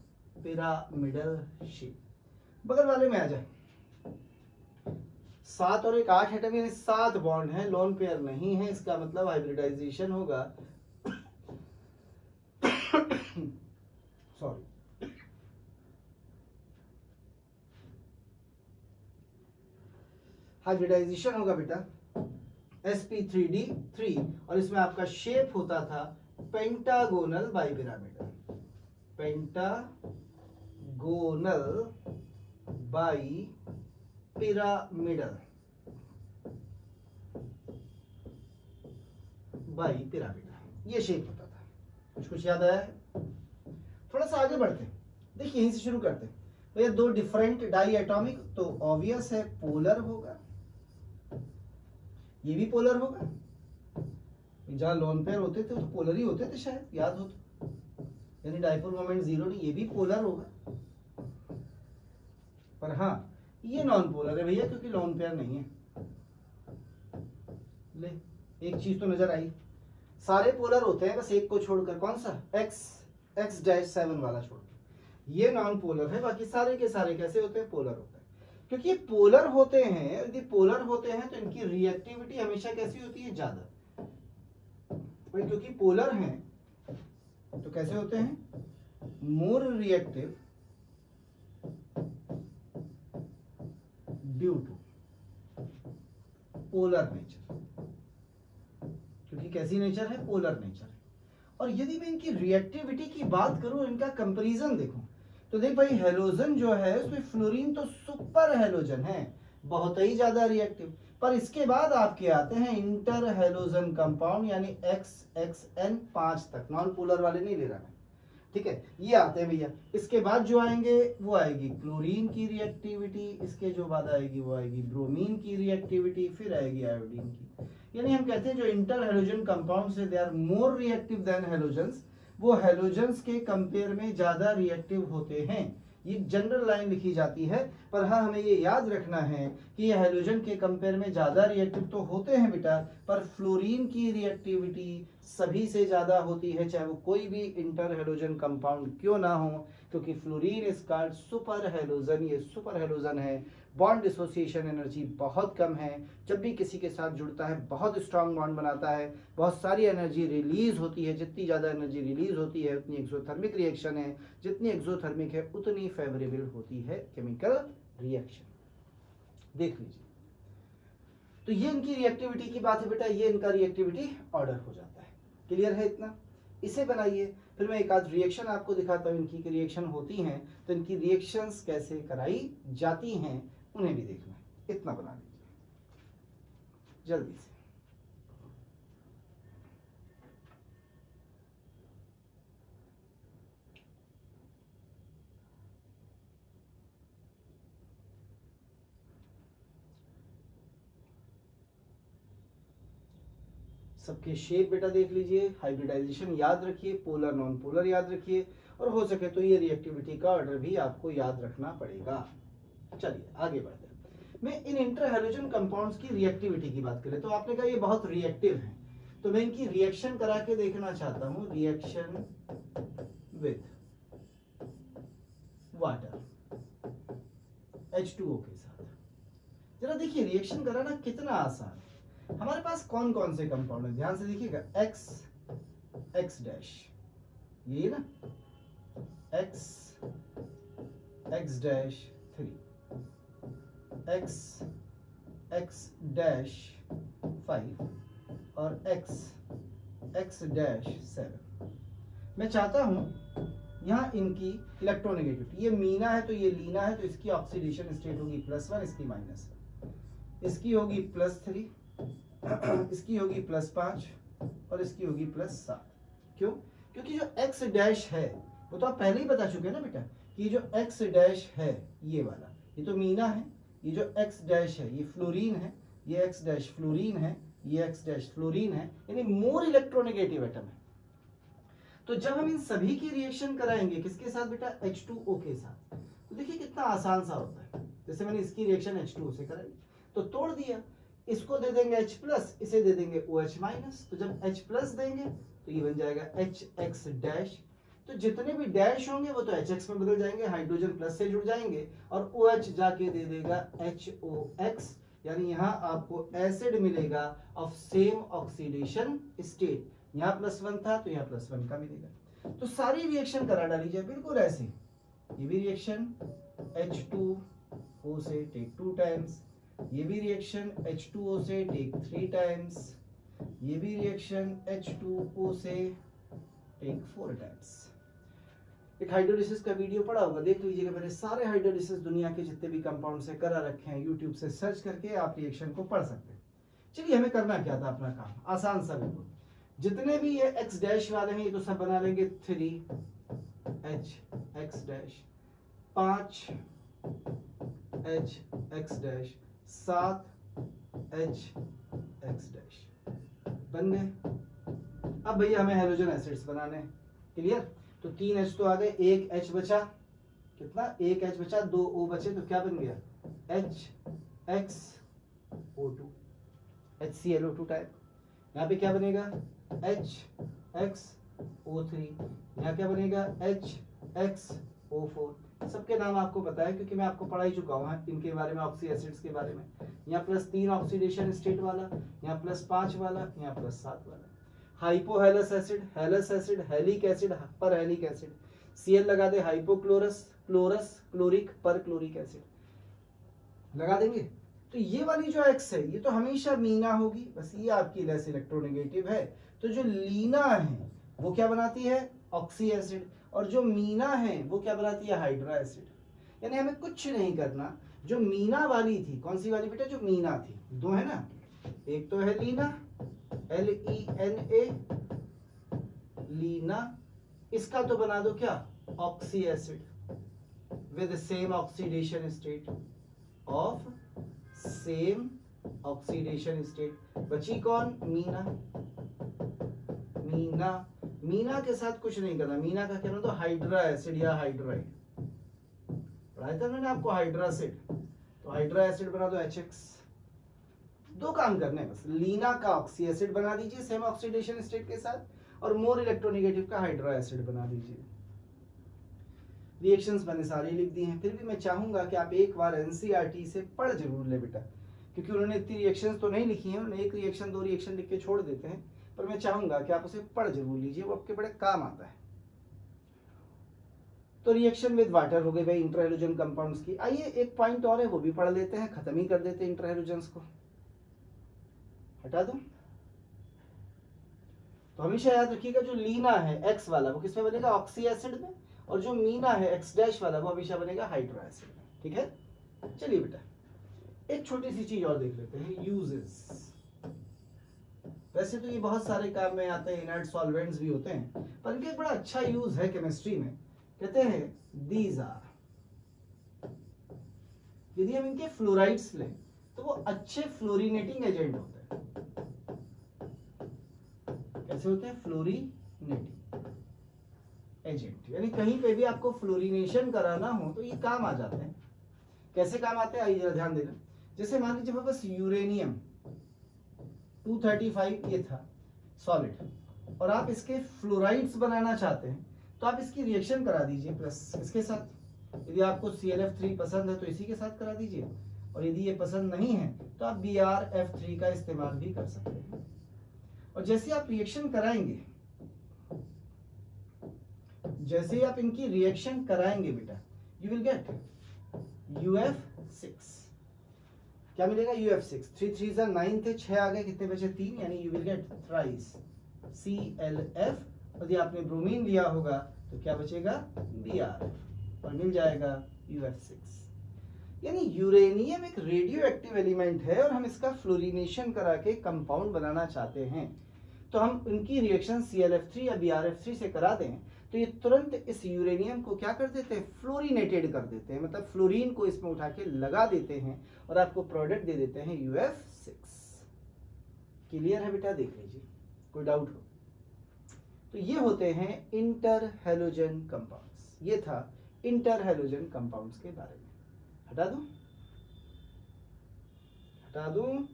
pyramidal shape. बगल वाले में आ जाए, 7 और 1 8 एटम, यानी 7 बॉन्ड है, लोन पेयर नहीं है, इसका मतलब हाइब्रिडाइजेशन होगा सॉरी, हाइब्रिडाइजेशन होगा बेटा sp3d3, और इसमें आपका शेप होता था pentagonal bipyramidal, pentagonal bipyramidal. By pyramid, ये शेप होता था। कुछ याद आया है? थोड़ा सा आगे बढ़ते हैं, देखिए यहीं से शुरू करते हैं। भैया दो डिफरेंट डाई एटॉमिक, तो ऑब्वियस है पोलर होगा, ये भी पोलर होगा। जहां लोन पेयर होते थे तो पोलर ही होते थे शायद, याद हो तो, यानी डाइपोल मोमेंट जीरो नहीं, ये भी पोलर होगा। पर हाँ ये नॉन पोलर है भैया, क्योंकि लोन पेयर नहीं है। ले एक चीज तो नजर आई, सारे पोलर होते हैं बस एक को छोड़कर, कौन सा? x-7 वाला छोड़, ये नॉन पोलर है, बाकी सारे के सारे कैसे होते हैं? पोलर होते हैं। क्योंकि ये पोलर होते हैं, यदि पोलर होते हैं तो इनकी रिएक्टिविटी हमेशा कैसी होती है? ज्यादा। क्योंकि पोलर हैं तो कैसे होते हैं? More reactive due to polar nature, क्योंकि कैसी नेचर है? पोलर नेचर है। और यदि मैं इनकी रिएक्टिविटी की बात करूं, इनका कंपैरिजन देखूं, तो देख भाई हेलोजन जो है उसमें फ्लोरीन तो सुपर हेलोजन है, बहुत ही ज्यादा रिएक्टिव। पर इसके बाद आपके आते हैं इंटर हेलोजन कंपाउंड, यानी XXN 5 तक, नॉन पोलर वाले नहीं ले रहा मैं, ठीक है, ये आते हैं भैया। इसके बाद जो आएंगे वो आएगी क्लोरीन की रिएक्टिविटी, इसके जो बाद आएगी वो आएगी ब्रोमीन की रिएक्टिविटी, फिर आएगी आयोडीन की। यानी हम कहते हैं जो इंटर हेलोजन कंपाउंड से they are more reactive than halogens, वो हेलोजन्स के कंपेयर में ज्यादा रिएक्टिव होते हैं। ये जनरल लाइन लिखी जाती है, पर हाँ हमें ये याद रखना है कि ये हेलोजन के कंपेयर में ज्यादा रिएक्टिव तो होते हैं बेटा, पर फ्लोरीन की रिएक्टिविटी सभी से ज्यादा होती है, चाहे वो कोई भी इंटर हेलोजन कंपाउंड क्यों ना हो, क्योंकि fluorine is called super halogen, ये सुपर हेलोजन है। बॉन्ड डिसोसिएशन एनर्जी बहुत कम है, जब भी किसी के साथ जुड़ता है बहुत स्ट्रांग बॉन्ड बनाता है, बहुत सारी एनर्जी रिलीज होती है, जितनी ज़्यादा एनर्जी रिलीज होती है उतनी एक्सोथर्मिक रिएक्शन है, जितनी एक्सोथर्मिक है उतनी फेवरेबल होती है केमिकल रिएक्शन। देख लीजिए, तो ये इनकी रिएक्टिविटी की बात है बेटा, ये इनका रिएक्टिविटी ऑर्डर हो जाता है। क्लियर है इतना? इसे बनाइए, फिर मैं एक आध रिएक्शन आपको दिखाता हूँ इनकी रिएक्शन होती हैं, तो इनकी रिएक्शंस कैसे कराई जाती हैं उन्हें भी देखना है। इतना बना लीजिए जल्दी से। सबके शेप बेटा देख लीजिए, हाइब्रिडाइजेशन याद रखिए, पोलर नॉन पोलर याद रखिए, और हो सके तो ये रिएक्टिविटी का ऑर्डर भी आपको याद रखना पड़ेगा। चलिए आगे बढ़ते हैं। मैं इन इंटर हेलोजन कंपाउंड्स की रिएक्टिविटी की बात करें तो आपने कहा ये बहुत रिएक्टिव हैं, तो मैं इनकी रिएक्शन करा के देखना चाहता हूं, रिएक्शन विद वाटर H2O के साथ। जरा देखिए रिएक्शन कराना कितना आसान है। हमारे पास कौन कौन से कंपाउंड है, ध्यान से देखिएगा, X डैश, ये ना X डैश 3, X डैश 5 और X डैश 7। मैं चाहता हूं यहां इनकी इलेक्ट्रोनेगेटिविटी, ये मीना है तो ये लीना है, तो इसकी ऑक्सीडेशन स्टेट होगी +1, इसकी -1, इसकी होगी +3, इसकी होगी +5 और इसकी होगी +7। क्यों? क्योंकि जो X डैश है वो तो आप पहले ही बता चुके हैं ना बेटा, कि जो X डैश है ये वाला, ये तो मीना है, ये जो X डैश है ये फ्लोरीन है, ये X डैश फ्लोरीन है, ये X डैश फ्लोरीन है, यानी मोर इलेक्ट्रोनेगेटिव एटम है। तो जब हम इन सभी की रिएक्शन कराएंगे किसके साथ बेटा? H2O के साथ। तो देखिए कितना आसान सा होता है, जैसे मैंने इसकी रिएक्शन H2O से कराई तो तोड़ दिया, इसको दे देंगे H+, इसे दे देंगे OH-, तो जब H+ देंगे तो ये बन जाएगा HX डैश, तो जितने भी डैश होंगे वो तो HX में बदल जाएंगे, हाइड्रोजन प्लस से जुड़ जाएंगे, और OH जाके दे देगा HOX, यानी यहाँ आपको एसिड मिलेगा ऑफ सेम ऑक्सीडेशन स्टेट। यहाँ +1 था तो यहाँ +1 का मिलेगा। तो सारी रिएक्शन करा डाली जाए बिल्कुल ऐसे, ये भी रिएक्शन H2O से टेक 2 टाइम्स, ये भी रिएक्शन H2O से टेक 3 टाइम्स, ये भी रिएक्शन H2O से टेक 4 टाइम्स। एक हाइड्रोलिसिस का वीडियो पड़ा होगा, देख लीजिएगा, मैंने सारे हाइड्रोलिसिस दुनिया के जितने भी कंपाउंड से करा रखे हैं, यूट्यूब से सर्च करके आप रिएक्शन को पढ़ सकते हैं। चलिए हमें करना क्या था, अपना काम आसान सा बिल्कुल। जितने भी ये x डैश वाले हैं ये तो सब बना लेंगे 3h x dash, 5h x dash, 7h x dash बन गए। अब भैया हमें हेलोजन एसिड्स बनाने हैं, क्लियर। तो 3H तो आ गए, 1H बचा, कितना 1H बचा, 2O बचे, तो क्या बन गया HXO2 HClO2 टाइप। यहाँ पे क्या बनेगा HXO3, यहाँ क्या बनेगा HXO4। सबके नाम आपको पता है क्योंकि मैं आपको पढ़ा ही चुका हूँ इनके बारे में, ऑक्सी एसिड्स के बारे में। यहाँ +3 ऑक्सीडेशन स्टेट वाला, यहाँ +5 वाला, यहाँ +7 वाला। हाइपोहेलस एसिड, हेलस एसिड, हेलिक एसिड, पर हेलिक एसिड, Cl लगा दे, हाइपोक्लोरस, क्लोरस, क्लोरिक, पर क्लोरिक एसिड लगा देंगे। तो ये वाली जो X है ये तो हमेशा मीना होगी, बस ये आपकी लेस इलेक्ट्रोनेगेटिव है। तो जो लीना है वो क्या बनाती है ऑक्सी एसिड, और जो मीना है वो क्या बनाती है हाइड्रा एसिड। यानी हमें कुछ नहीं करना, जो मीना वाली थी, कौन सी वाली बेटा, जो मीना थी, दो है ना, एक तो है लीना LENA लीना, इसका तो बना दो क्या oxy acid with same oxidation state of same oxidation state. बची कौन मीना, मीना, मीना के साथ कुछ नहीं करना, मीना का कहना तो हाइड्रा एसिड या हाइड्राइड, पढ़ाया था मैंने आपको हाइड्रा एसिड, तो हाइड्रा एसिड बना दो HX। दो काम करने हैं बस, लीना का ऑक्सी एसिड बना दीजिए सेम ऑक्सीडेशन स्टेट के साथ, और मोर इलेक्ट्रोनेगेटिव का हाइड्रा एसिड बना दीजिए। रिएक्शंस मैंने सारी लिख दी हैं, फिर भी मैं चाहूंगा कि आप एक बार एनसीईआरटी से पढ़ जरूर ले बेटा, क्योंकि उन्होंने इतनी रिएक्शंस तो नहीं लिखी हैं, उन्होंने एक रिएक्शन दो रिएक्शन लिख के छोड़ देते हैं, पर मैं चाहूंगा कि आप उसे पढ़ जरूर लीजिए, वो आपके बड़े काम आता है। तो रिएक्शन विद वाटर हो गई भाई इंटरहैलोजन कंपाउंड्स की। आइए एक पॉइंट और है वो भी पढ़ लेते हैं, खत्म ही कर देते हैं इंटरहैलोजन्स को, हटा दूं। तो हमेशा याद रखिएगा जो लीना है X वाला वो किसमें बनेगा ऑक्सी एसिड में, और जो मीना है X डैश वाला वो हमेशा बनेगा हाइड्रा एसिड में, ठीक है। चलिए बेटा एक छोटी सी चीज और देख लेते हैं, यूजेस। वैसे तो ये बहुत सारे काम में आते हैं, इनर्ट सॉल्वेंट्स भी होते हैं, पर इनका एक बड़ा अच्छा यूज है केमिस्ट्री में, कहते हैं दीज आर, यदि हम इनके फ्लोराइड्स लें तो वो अच्छे फ्लोरिनेटिंग एजेंट होते हैं। कैसे होते हैं फ्लोरिनेटिंग एजेंट, यानी कहीं पे भी आपको फ्लोरिनेशन कराना हो तो ये काम आ जाते हैं। कैसे काम आते हैं आइए जरा ध्यान देना। जैसे मान लीजिए बस यूरेनियम 235 ये था सॉलिड, और आप इसके फ्लोराइड्स बनाना चाहते हैं तो आप इसकी रिएक्शन करा दीजिए प्लस इसके साथ। यदि आपको ClF3 पसंद है तो इसी के साथ करा दीजिए, और यदि ये पसंद नहीं है तो आप BrF3 का इस्तेमाल भी कर सकते हैं। और जैसे आप रिएक्शन कराएंगे, जैसे आप इनकी रिएक्शन कराएंगे बेटा, यू विल गेट UF6। क्या मिलेगा UF6, 3 3 9 थे, 6 आ गए, कितने बचे 3, यानी you will get thrice ClF। यदि आपने ब्रोमीन लिया होगा तो क्या बचेगा BrF, और मिल जाएगा UF6। यानी यूरेनियम एक रेडियो एक्टिव एलिमेंट है और हम इसका फ्लोरिनेशन करा के कंपाउंड बनाना चाहते हैं, तो हम इनकी रिएक्शन ClF3 या BrF3 से करा दें तो ये तुरंत इस यूरेनियम को क्या कर देते हैं फ्लोरिनेटेड कर देते हैं, मतलब फ्लोरीन को इसमें उठा के लगा देते हैं और आपको प्रोडक्ट दे देते हैं UF6। क्लियर है बेटा, देख लीजिए कोई डाउट हो तो। ये होते हैं इंटर हैलोजन कंपाउंड्स, ये था इंटर हैलोजन कंपाउंड्स के बारे में। हटा दूं, हटा दूं,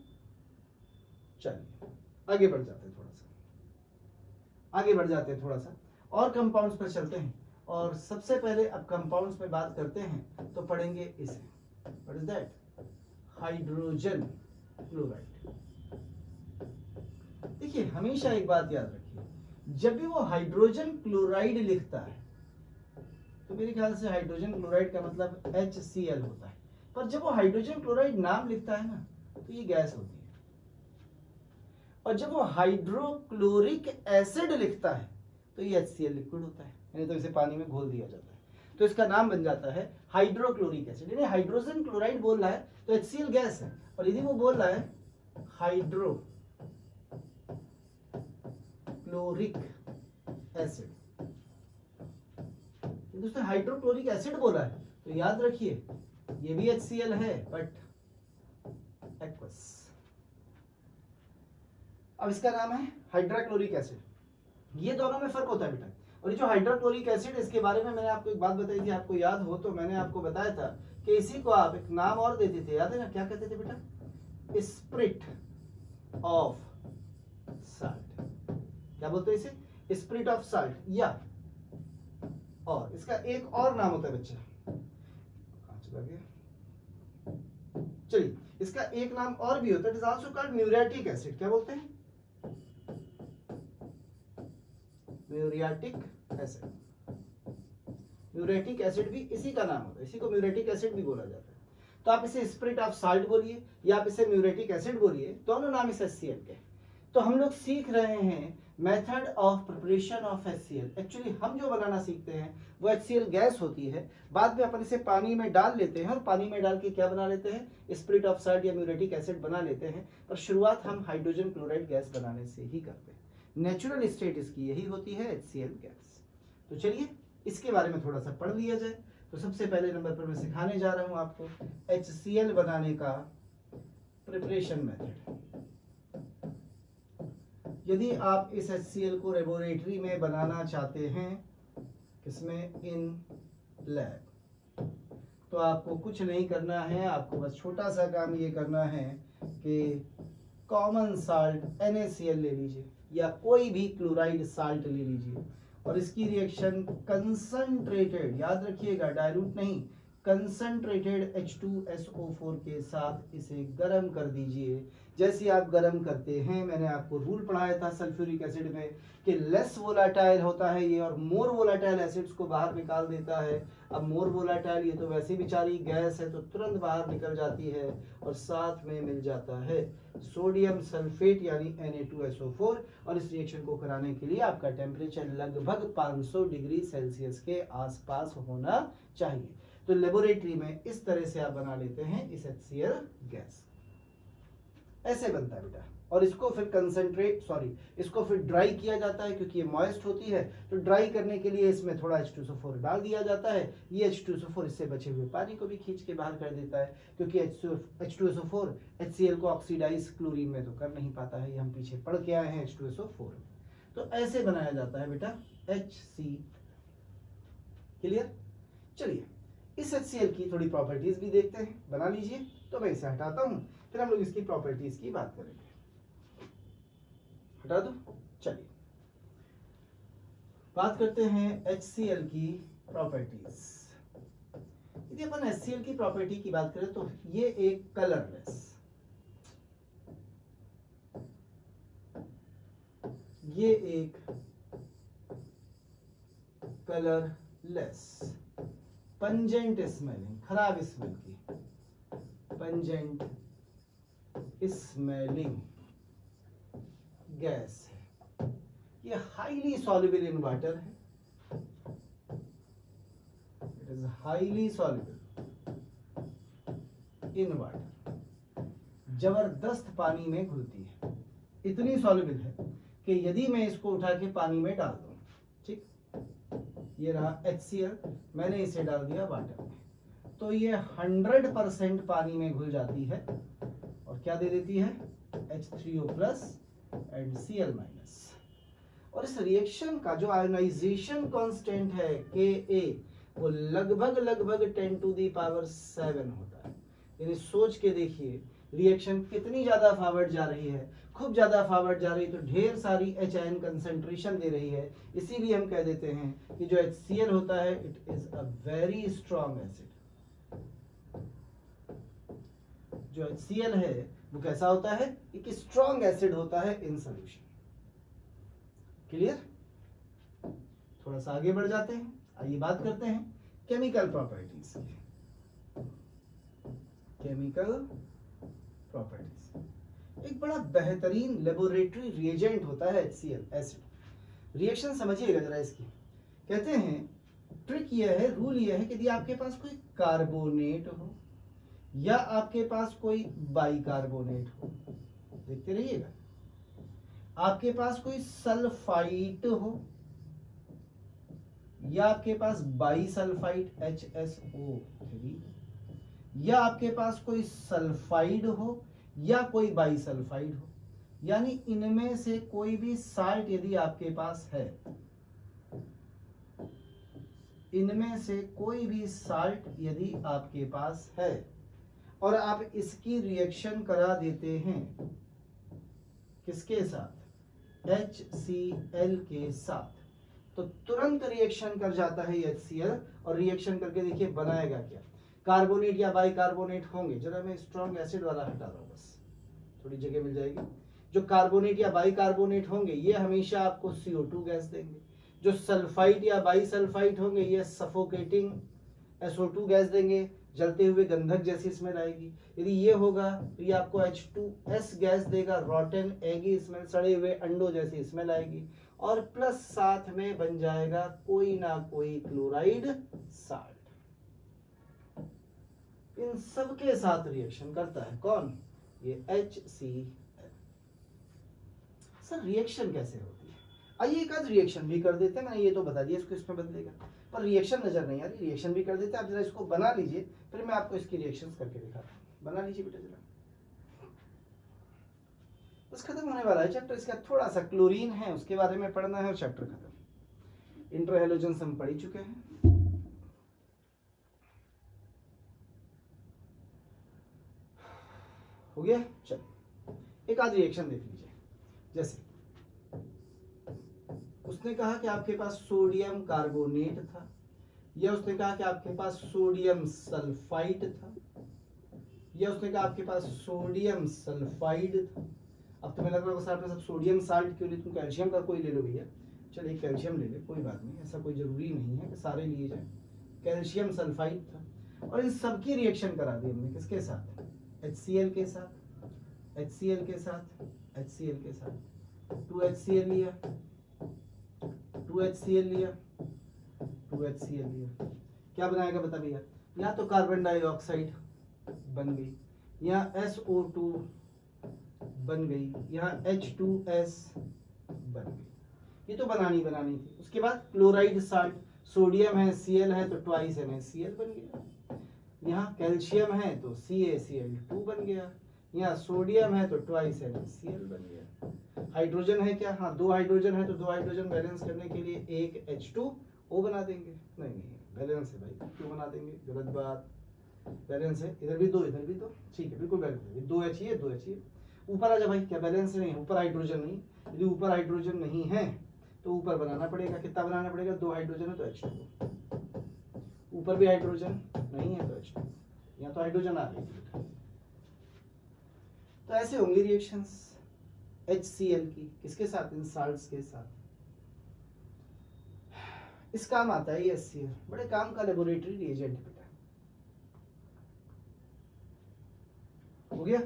चलिए आगे बढ़ जाते हैं, थोड़ा सा आगे बढ़ जाते हैं, थोड़ा सा और कंपाउंड्स पर चलते हैं। और सबसे पहले अब कंपाउंड्स में बात करते हैं तो पढ़ेंगे इसे, what is that, hydrogen chloride. देखिए हमेशा एक बात याद रखिए, जब भी वो हाइड्रोजन क्लोराइड लिखता है तो मेरे ख्याल से हाइड्रोजन क्लोराइड का मतलब HCl होता है, पर जब वो हाइड्रोजन क्लोराइड नाम लिखता है ना तो ये गैस होती है, और जब वो हाइड्रोक्लोरिक एसिड लिखता है तो ये HCl लिक्विड होता है, यानी तो इसे पानी में घोल दिया जाता है, तो इसका नाम बन जाता है हाइड्रोक्लोरिक एसिड। यानी हाइड्रोजन क्लोराइड बोल रहा है तो HCl गैस है, और यदि वो बोल रहा है हाइड्रो हाइड्रोक्लोरिक एसिड। दोस्तों हाइड्रोक्लोरिक एसिड बोला है तो याद रखिए ये भी HCl है बट एक्वस। अब इसका नाम है हाइड्रोक्लोरिक एसिड। ये दोनों में फर्क होता है बेटा। और ये जो हाइड्रोक्लोरिक एसिड, इसके बारे में मैंने आपको एक बात बताई थी, आपको याद हो तो मैंने आपको बताया था कि इसी को आप एक नाम और देते थे, याद है ना, क्या कहते थे बेटा? Spirit of salt. क्या बोलते हैं इसे? Spirit of salt. या और इसका एक और नाम होता है बच्चा, कहां चला गया? चलिए, इसका एक नाम और भी होता है, it is also called muriatic acid. क्या बोलते हैं? Muriatic acid. म्यूरियाटिक एसिड भी इसी का नाम होता है, इसी को म्यूरियाटिक एसिड भी बोला जाता है। तो आप इसे स्प्रिट ऑफ साल्ट बोलिए या आप इसे म्यूरियाटिक एसिड बोलिए, दोनों नाम इस HCl के। तो हम लोग सीख रहे हैं method of preparation of HCl। Actually हम जो बनाना सीखते हैं वो HCl गैस होती है, बाद में अपन इसे पानी में डाल लेते हैं और पानी में डाल के क्या बना लेते हैं? स्प्रिट ऑफ साल्ट या म्यूरियाटिक एसिड बना लेते हैं। पर शुरुआत हम हाइड्रोजन क्लोराइड गैस बनाने से ही करते हैं। नेचुरल स्टेट इसकी यही होती है, HCl गैस। तो चलिए इसके बारे में थोड़ा सा पढ़ लिया जाए। तो सबसे पहले नंबर पर मैं सिखाने जा रहा हूं आपको HCl बनाने का प्रिपरेशन मेथड। यदि आप इस HCl को लेबोरेटरी में बनाना चाहते हैं, किसमें? इन लैब, तो आपको कुछ नहीं करना है, आपको बस छोटा सा काम ये करना है कि कॉमन साल्ट NaCl ले लीजिए या कोई भी क्लोराइड साल्ट ले लीजिए और इसकी रिएक्शन कंसंट्रेटेड, याद रखिएगा डाइल्यूट नहीं, कंसंट्रेटेड H2SO4 के साथ इसे गर्म कर दीजिए। जैसे आप गर्म करते हैं, मैंने आपको रूल पढ़ाया था सल्फ्यूरिक एसिड में कि लेस वोलाटाइल होता है ये और मोर वोलाटाइल एसिड्स को बाहर निकाल देता है। अब मोर वोलाटाइल, ये तो वैसे बेचारी गैस है तो तुरंत बाहर निकल जाती है और साथ में मिल जाता है सोडियम सल्फेट यानी Na2SO4। और इस रिएक्शन को कराने के लिए आपका टेम्परेचर लगभग 500 डिग्री सेल्सियस के आसपास होना चाहिए। तो लेबोरेटरी में इस तरह से आप बना लेते हैं इस HCl गैस। ऐसे बनता है बेटा। और इसको फिर इसको फिर ड्राई किया जाता है, क्योंकि ये मॉइस्ट होती है तो ड्राई करने के लिए इसमें थोड़ा H2SO4 डाल दिया जाता है। ये H2SO4 इससे बचे हुए पानी को भी खींच के बाहर कर देता है, क्योंकि H2SO4 HCl को ऑक्सीडाइज क्लोरीन में तो कर नहीं पाता है, ये हम पीछे पढ़ के आए हैं H2SO4। तो ऐसे बनाया जाता है बेटा HCl। क्लियर? चलिए इस HCl की थोड़ी प्रॉपर्टीज भी देखते हैं। बना लीजिए, तो मैं इसे हटाता हूं, फिर हम लोग इसकी प्रॉपर्टीज की बात करेंगे। हटा दो। चलिए बात करते हैं HCl की प्रॉपर्टीज। यदि अपन HCl की प्रॉपर्टी की बात करें तो ये एक कलरलेस, ये एक कलरलेस, पंजेंट स्मेलिंग, खराब स्मेल की, पंजेंट स्मेलिंग गैस है। ये हाईली सॉल्युबल इन वाटर है, it is highly soluble in water, जबरदस्त पानी में घुलती है, इतनी सॉल्युबल है कि यदि मैं इसको उठा के पानी में डाल दूं, ठीक, ये रहा HCl, मैंने इसे डाल दिया वाटर में, तो ये 100% पानी में घुल जाती है और क्या दे देती है? H3O+ and Cl-। और इस रिएक्शन का जो आयोनाइजेशन कांस्टेंट है Ka, वो लगभग 10⁻7 होता है। यानी सोच के देखिए रिएक्शन कितनी ज्यादा फॉरवर्ड जा रही है, खूब ज्यादा फॉरवर्ड जा रही है, तो ढेर सारी H आयन कंसंट्रेशन दे रही है। इसीलिए हम कह देते हैं कि जो HCl होता है it is a very strong acid. जो HCl है वो कैसा होता है? एक स्ट्रॉन्ग एसिड होता है इन सॉल्यूशन। क्लियर? थोड़ा सा आगे बढ़ जाते हैं, आइए बात करते हैं केमिकल प्रॉपर्टीज की। केमिकल प्रॉपर्टीज एक बड़ा बेहतरीन लेबोरेटरी रिएजेंट होता है HCl एसिड। रिएक्शन समझिएगा जरा इसकी। कहते हैं ट्रिक यह है, रूल यह है कि यदि आपके पास कोई कार्बोनेट हो या आपके पास कोई बाइकार्बोनेट हो, देखते रहिएगा, आपके पास कोई सल्फाइड हो या आपके पास बाईसल्फाइड HSO3 या आपके पास कोई सल्फाइड हो या कोई बाईसल्फाइड हो, यानी इनमें से कोई भी साल्ट यदि आपके पास है, इनमें से कोई भी साल्ट यदि आपके पास है और आप इसकी रिएक्शन करा देते हैं किसके साथ, HCl के साथ, तो तुरंत रिएक्शन कर जाता है HCl और रिएक्शन करके देखिए बनाएगा क्या, कार्बोनेट या बाइकार्बोनेट होंगे। जरा मैं स्ट्रॉन्ग एसिड वाला हटा रहा हूं, बस थोड़ी जगह मिल जाएगी। जो कार्बोनेट या बाइकार्बोनेट होंगे ये हमेशा आपको CO2 गैस देंगे। जो सल्फाइड या बाईसल्फाइड होंगे ये सफोकेटिंग SO2 गैस देंगे, जलते हुए गंधक जैसी स्मेल आएगी। यदि ये होगा तो ये आपको H2S गैस देगा, रॉटन एगी स्मेल, सड़े हुए अंडों जैसी स्मेल आएगी, और प्लस साथ में बन जाएगा कोई ना कोई क्लोराइड साल्ट। इन सब के साथ रिएक्शन करता है कौन, ये HCl। सर रिएक्शन कैसे होती है, आइए एक आध रिएक्शन भी कर देते हैं। मैंने ये तो बता दिया इसको इसमें बदलेगा, पर रिएक्शन नजर नहीं आ रही, रिएक्शन भी कर देते हैं। आप जरा इसको बना लीजिए, फिर मैं आपको इसकी रिएक्शंस करके दिखाता हूँ। बना लीजिए बेटा जरा, बस खत्म होने वाला है चैप्टर। इसका थोड़ा सा क्लोरीन है उसके बारे में पढ़ना है और चैप्टर खत्म। इंट्रो हैलोजेंस हम पढ़ ही चुके हैं। हो गया, चलो एक आध रिएक्शन देख लीजिए। जैसे उसने कहा कि आपके पास सोडियम कार्बोनेट था, या उसने कहा कि आपके पास सोडियम सल्फाइड था, या उसने कहा आपके पास सोडियम सल्फाइड था। अब तुम्हें लग रहा होगा आपने सब सोडियम साल्ट क्यों ले, तुम कैल्शियम का कोई ले लो भैया। चलो एक कैल्शियम ले ले, कोई बात नहीं, ऐसा कोई जरूरी नहीं है कि सारे लिए जाए। कैल्शियम सल्फाइड था और इन सबकी रिएक्शन करा दी हमने किसके साथ, HCl के साथ, HCl के साथ, HCl के साथ। 2HCl लिया, 2HCl लिया, 2HCl लिया, क्या बनाएगा बता भैया, या तो कार्बन डाइऑक्साइड बन गई, या SO2 बन गई, यहाँ H2S बन गई। ये तो बनानी थी। उसके बाद क्लोराइड साल्ट, सोडियम है Cl है तो ट्वाइस NaCl बन गया। यहाँ कैल्शियम है तो CaCl2 बन गया, यहाँ सोडियम है तो ट्वाइस NaCl बन गया। हाइड्रोजन है क्या, हाँ 2 हाइड्रोजन है तो 2 हाइड्रोजन बैलेंस करने के लिए एक H2O बना देंगे। नहीं बैलेंस है भाई, क्यों बना देंगे, गलत बात। बैलेंस है, इधर भी 2 इधर भी 2, ठीक है बिल्कुल बैलेंस है। 2H ये 2H ये, ऊपर आ जा भाई, क्या बैलेंस नहीं है, ऊपर हाइड्रोजन नहीं। यदि ऊपर हाइड्रोजन नहीं है तो ऊपर बनाना पड़ेगा, कितना बनाना पड़ेगा, 2 हाइड्रोजन है तो H2O, ऊपर भी हाइड्रोजन नहीं है तो H2, यहाँ तो हाइड्रोजन आ गई। तो ऐसे होंगी रिएक्शंस HCl की, किसके साथ, इन साल्ट्स के साथ। इस काम आता है ये HCl, बड़े काम का लेबोरेटरी रिएजेंट बेटा। हो गया,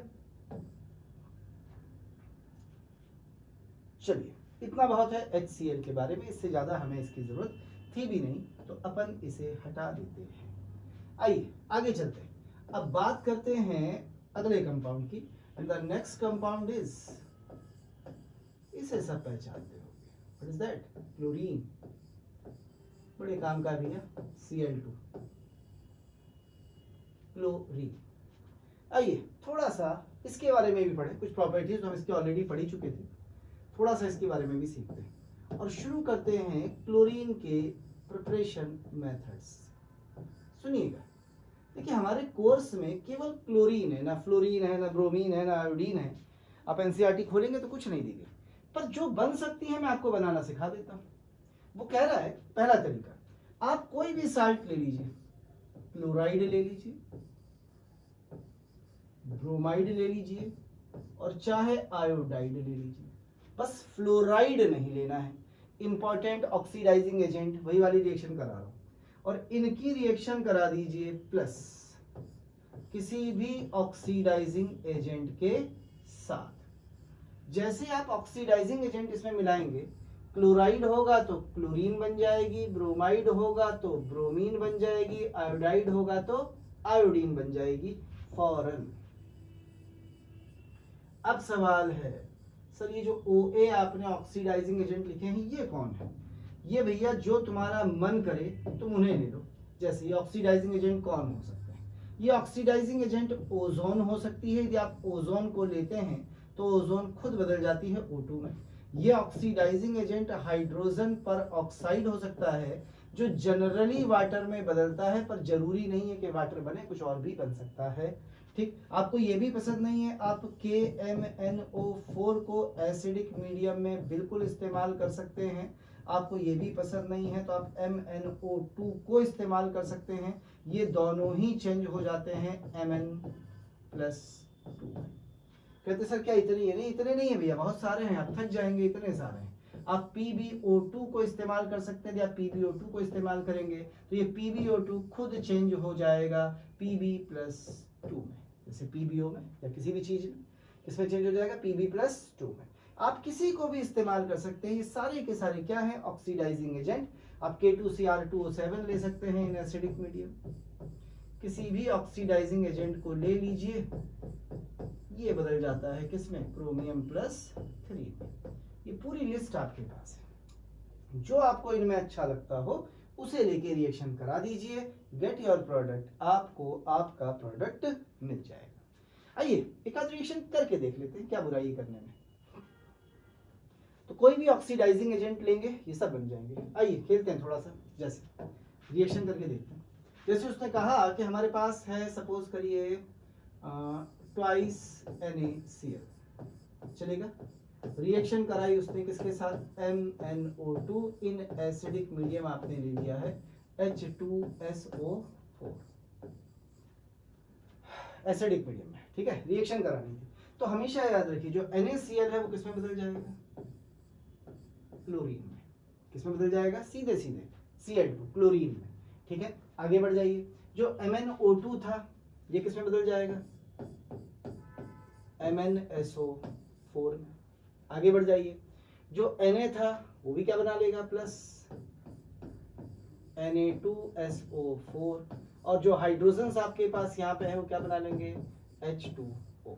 चलिए इतना बहुत है HCl के बारे में, इससे ज्यादा हमें इसकी जरूरत थी भी नहीं, तो अपन इसे हटा देते हैं। आइए आगे चलते हैं, अब बात करते हैं अगले कंपाउंड की। And the next compound is, इसे सब पहचानते होंगे, व्हाट इज दैट, क्लोरीन। बड़े काम का भी है, Cl2 क्लोरीन। आइए थोड़ा सा इसके बारे में भी पढ़े, कुछ प्रॉपर्टीज हम इसके ऑलरेडी पढ़ ही चुके थे, थोड़ा सा इसके बारे में भी सीखते हैं और शुरू करते हैं क्लोरीन के प्रिपरेशन मेथड्स। सुनिएगा, देखिए हमारे कोर्स में केवल क्लोरीन है, ना फ्लोरीन है, ना ब्रोमीन है, ना आयोडीन है। आप एनसीईआरटी खोलेंगे तो कुछ नहीं देंगे, पर जो बन सकती है मैं आपको बनाना सिखा देता हूँ। वो कह रहा है पहला तरीका, आप कोई भी साल्ट ले लीजिए, क्लोराइड ले लीजिए, ब्रोमाइड ले लीजिए और चाहे आयोडाइड ले लीजिए, बस फ्लोराइड नहीं लेना है। इंपॉर्टेंट ऑक्सीडाइजिंग एजेंट, वही वाली रिएक्शन करा रहा हूं, और इनकी रिएक्शन करा दीजिए प्लस किसी भी ऑक्सीडाइजिंग एजेंट के साथ। जैसे आप ऑक्सीडाइजिंग एजेंट इसमें मिलाएंगे, क्लोराइड होगा तो क्लोरीन बन जाएगी, ब्रोमाइड होगा तो ब्रोमीन बन जाएगी, आयोडाइड होगा तो आयोडीन बन जाएगी फौरन। अब सवाल है सर ये जो OA आपने ऑक्सीडाइजिंग एजेंट लिखे हैं ये कौन है? ये भैया जो तुम्हारा मन करे तुम उन्हें ले लो। जैसे ये ऑक्सीडाइजिंग एजेंट कौन हो सकते हैं? ये ऑक्सीडाइजिंग एजेंट ओजोन हो सकती है। यदि आप ओजोन को लेते हैं तो ओजोन खुद बदल जाती है O2 में। ये ऑक्सीडाइजिंग एजेंट हाइड्रोजन पर ऑक्साइड हो सकता है जो जनरली वाटर में बदलता है, पर जरूरी नहीं है कि वाटर बने, कुछ और भी बन सकता है। ठीक, आपको ये भी पसंद नहीं है, आप KMNO4 को एसिडिक मीडियम में बिल्कुल इस्तेमाल कर सकते हैं। आपको ये भी पसंद नहीं है तो आप MnO2 को इस्तेमाल कर सकते हैं। ये दोनों ही चेंज हो जाते हैं Mn+2। कहते सर क्या इतने ही है? नहीं, इतने नहीं है भैया, बहुत सारे हैं, आप थक जाएंगे, इतने सारे हैं। आप PbO2 को इस्तेमाल कर सकते हैं। आप PbO2 को इस्तेमाल करेंगे तो ये PbO2 खुद चेंज हो जाएगा Pb+2 में, जैसे PbO में या किसी भी चीज में, इसमें चेंज हो जाएगा Pb+2 में। आप किसी को भी इस्तेमाल कर सकते हैं। ये सारे के सारे क्या है? Oxidising agent. आप K2Cr2O7 ले सकते हैं इन एसिडिक मीडियम। किसी भी ऑक्सीडाइजिंग एजेंट को ले लीजिए, ये बदल जाता है किसमें? क्रोमियम+3 में। ये पूरी लिस्ट आपके पास है, जो आपको इनमें अच्छा लगता हो उसे लेके रिएक्शन करा दीजिए, गेट योर प्रोडक्ट, आपको आपका प्रोडक्ट मिल जाएगा। आइए एक आध रिएक्शन करके देख लेते हैं, क्या बुराई करने में। तो कोई भी ऑक्सीडाइजिंग एजेंट लेंगे, ये सब बन जाएंगे। आइए खेलते हैं थोड़ा सा, जैसे रिएक्शन करके देखते हैं। जैसे उसने कहा कि हमारे पास है, सपोज करिए ट्वाइस NaCl, चलेगा। रिएक्शन कराई उसने किसके साथ? MnO2 इन एसिडिक मीडियम आपने ले लिया है H2SO4 एसिडिक मीडियम में, ठीक है। रिएक्शन करानी थी तो हमेशा याद रखिए जो NaCl है वो किसमें बदल जाएगा? क्लोरीन में। किसमें बदल जाएगा? सीधे सीधे Cl2 क्लोरीन में, ठीक है। आगे बढ़ जाइए, जो MnO2 था ये किसमें बदल जाएगा? MnSO4 में। आगे बढ़ जाइए, जो Na था वो भी क्या बना लेगा? प्लस Na2SO4, और जो हाइड्रोजन आपके पास यहाँ पे है वो क्या बना लेंगे? H2O।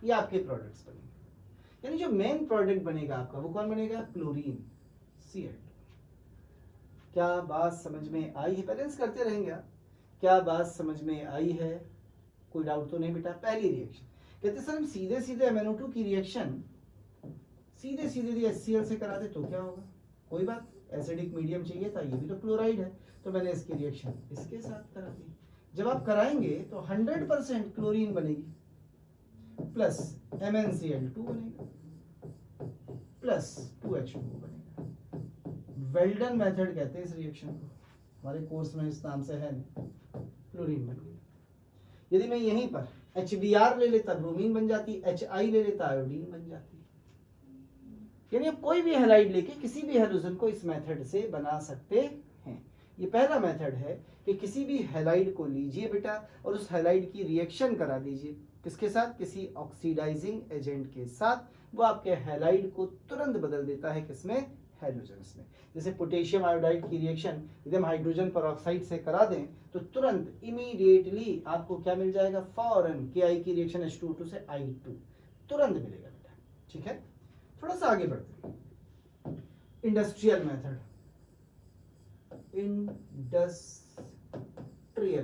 ये आपके प्रोडक्ट्स बनेंगे। यानी जो मेन प्रोडक्ट बनेगा आपका वो कौन बनेगा? Chlorine Cl2। क्या बात समझ में आई है? बैलेंस करते रहेंगे आप। क्या बात समझ में आई है? कोई डाउट तो नहीं बेटा? पहली रिएक्शन कहते सर हम सीधे सीधे MnO2 की रिएक्शन सीधे सीधे HCl से कराते तो क्या होगा? कोई बात, एसिडिक मीडियम चाहिए था, ये भी तो क्लोराइड है, तो मैंने इसकी रिएक्शन इसके साथ करा दी। जब आप कराएंगे तो 100% क्लोरीन बनेगी प्लस MnCl2 बनेगा प्लस 2H2O बनेगा। वेल्डन मेथड कहते हैं इस रिएक्शन को, हमारे कोर्स में इस नाम से है, क्लोरीन बन गई। यदि मैं यहीं पर HBr ले लेता ब्रोमीन बन जाती, HI ले लेता आयोडीन बन जाती। यानी आप कोई भी हैलाइड लेके किसी भी हैलोजन को इस मेथड से बना सकते हैं। ये पहला मेथड है कि किसी भी हैलाइड को लीजिए बेटा और उस हैलाइड की रिएक्शन करा दीजिए। किसके साथ? किसी ऑक्सीडाइजिंग एजेंट के साथ। वो आपके हैलाइड को तुरंत बदल देता है किसमें? हैलोजन्स में। जैसे पोटेशियम आयोडाइड की रिएक्शन यदि हम हाइड्रोजन परऑक्साइड से करा दें तो तुरंत इमीडिएटली आपको क्या मिल जाएगा? फौरन Ki की रिएक्शन H2O2 से I2 तुरंत मिलेगा बेटा, ठीक है। थोड़ा सा आगे बढ़ते हैं। इंडस्ट्रियल मेथड, इंडस्ट्रियल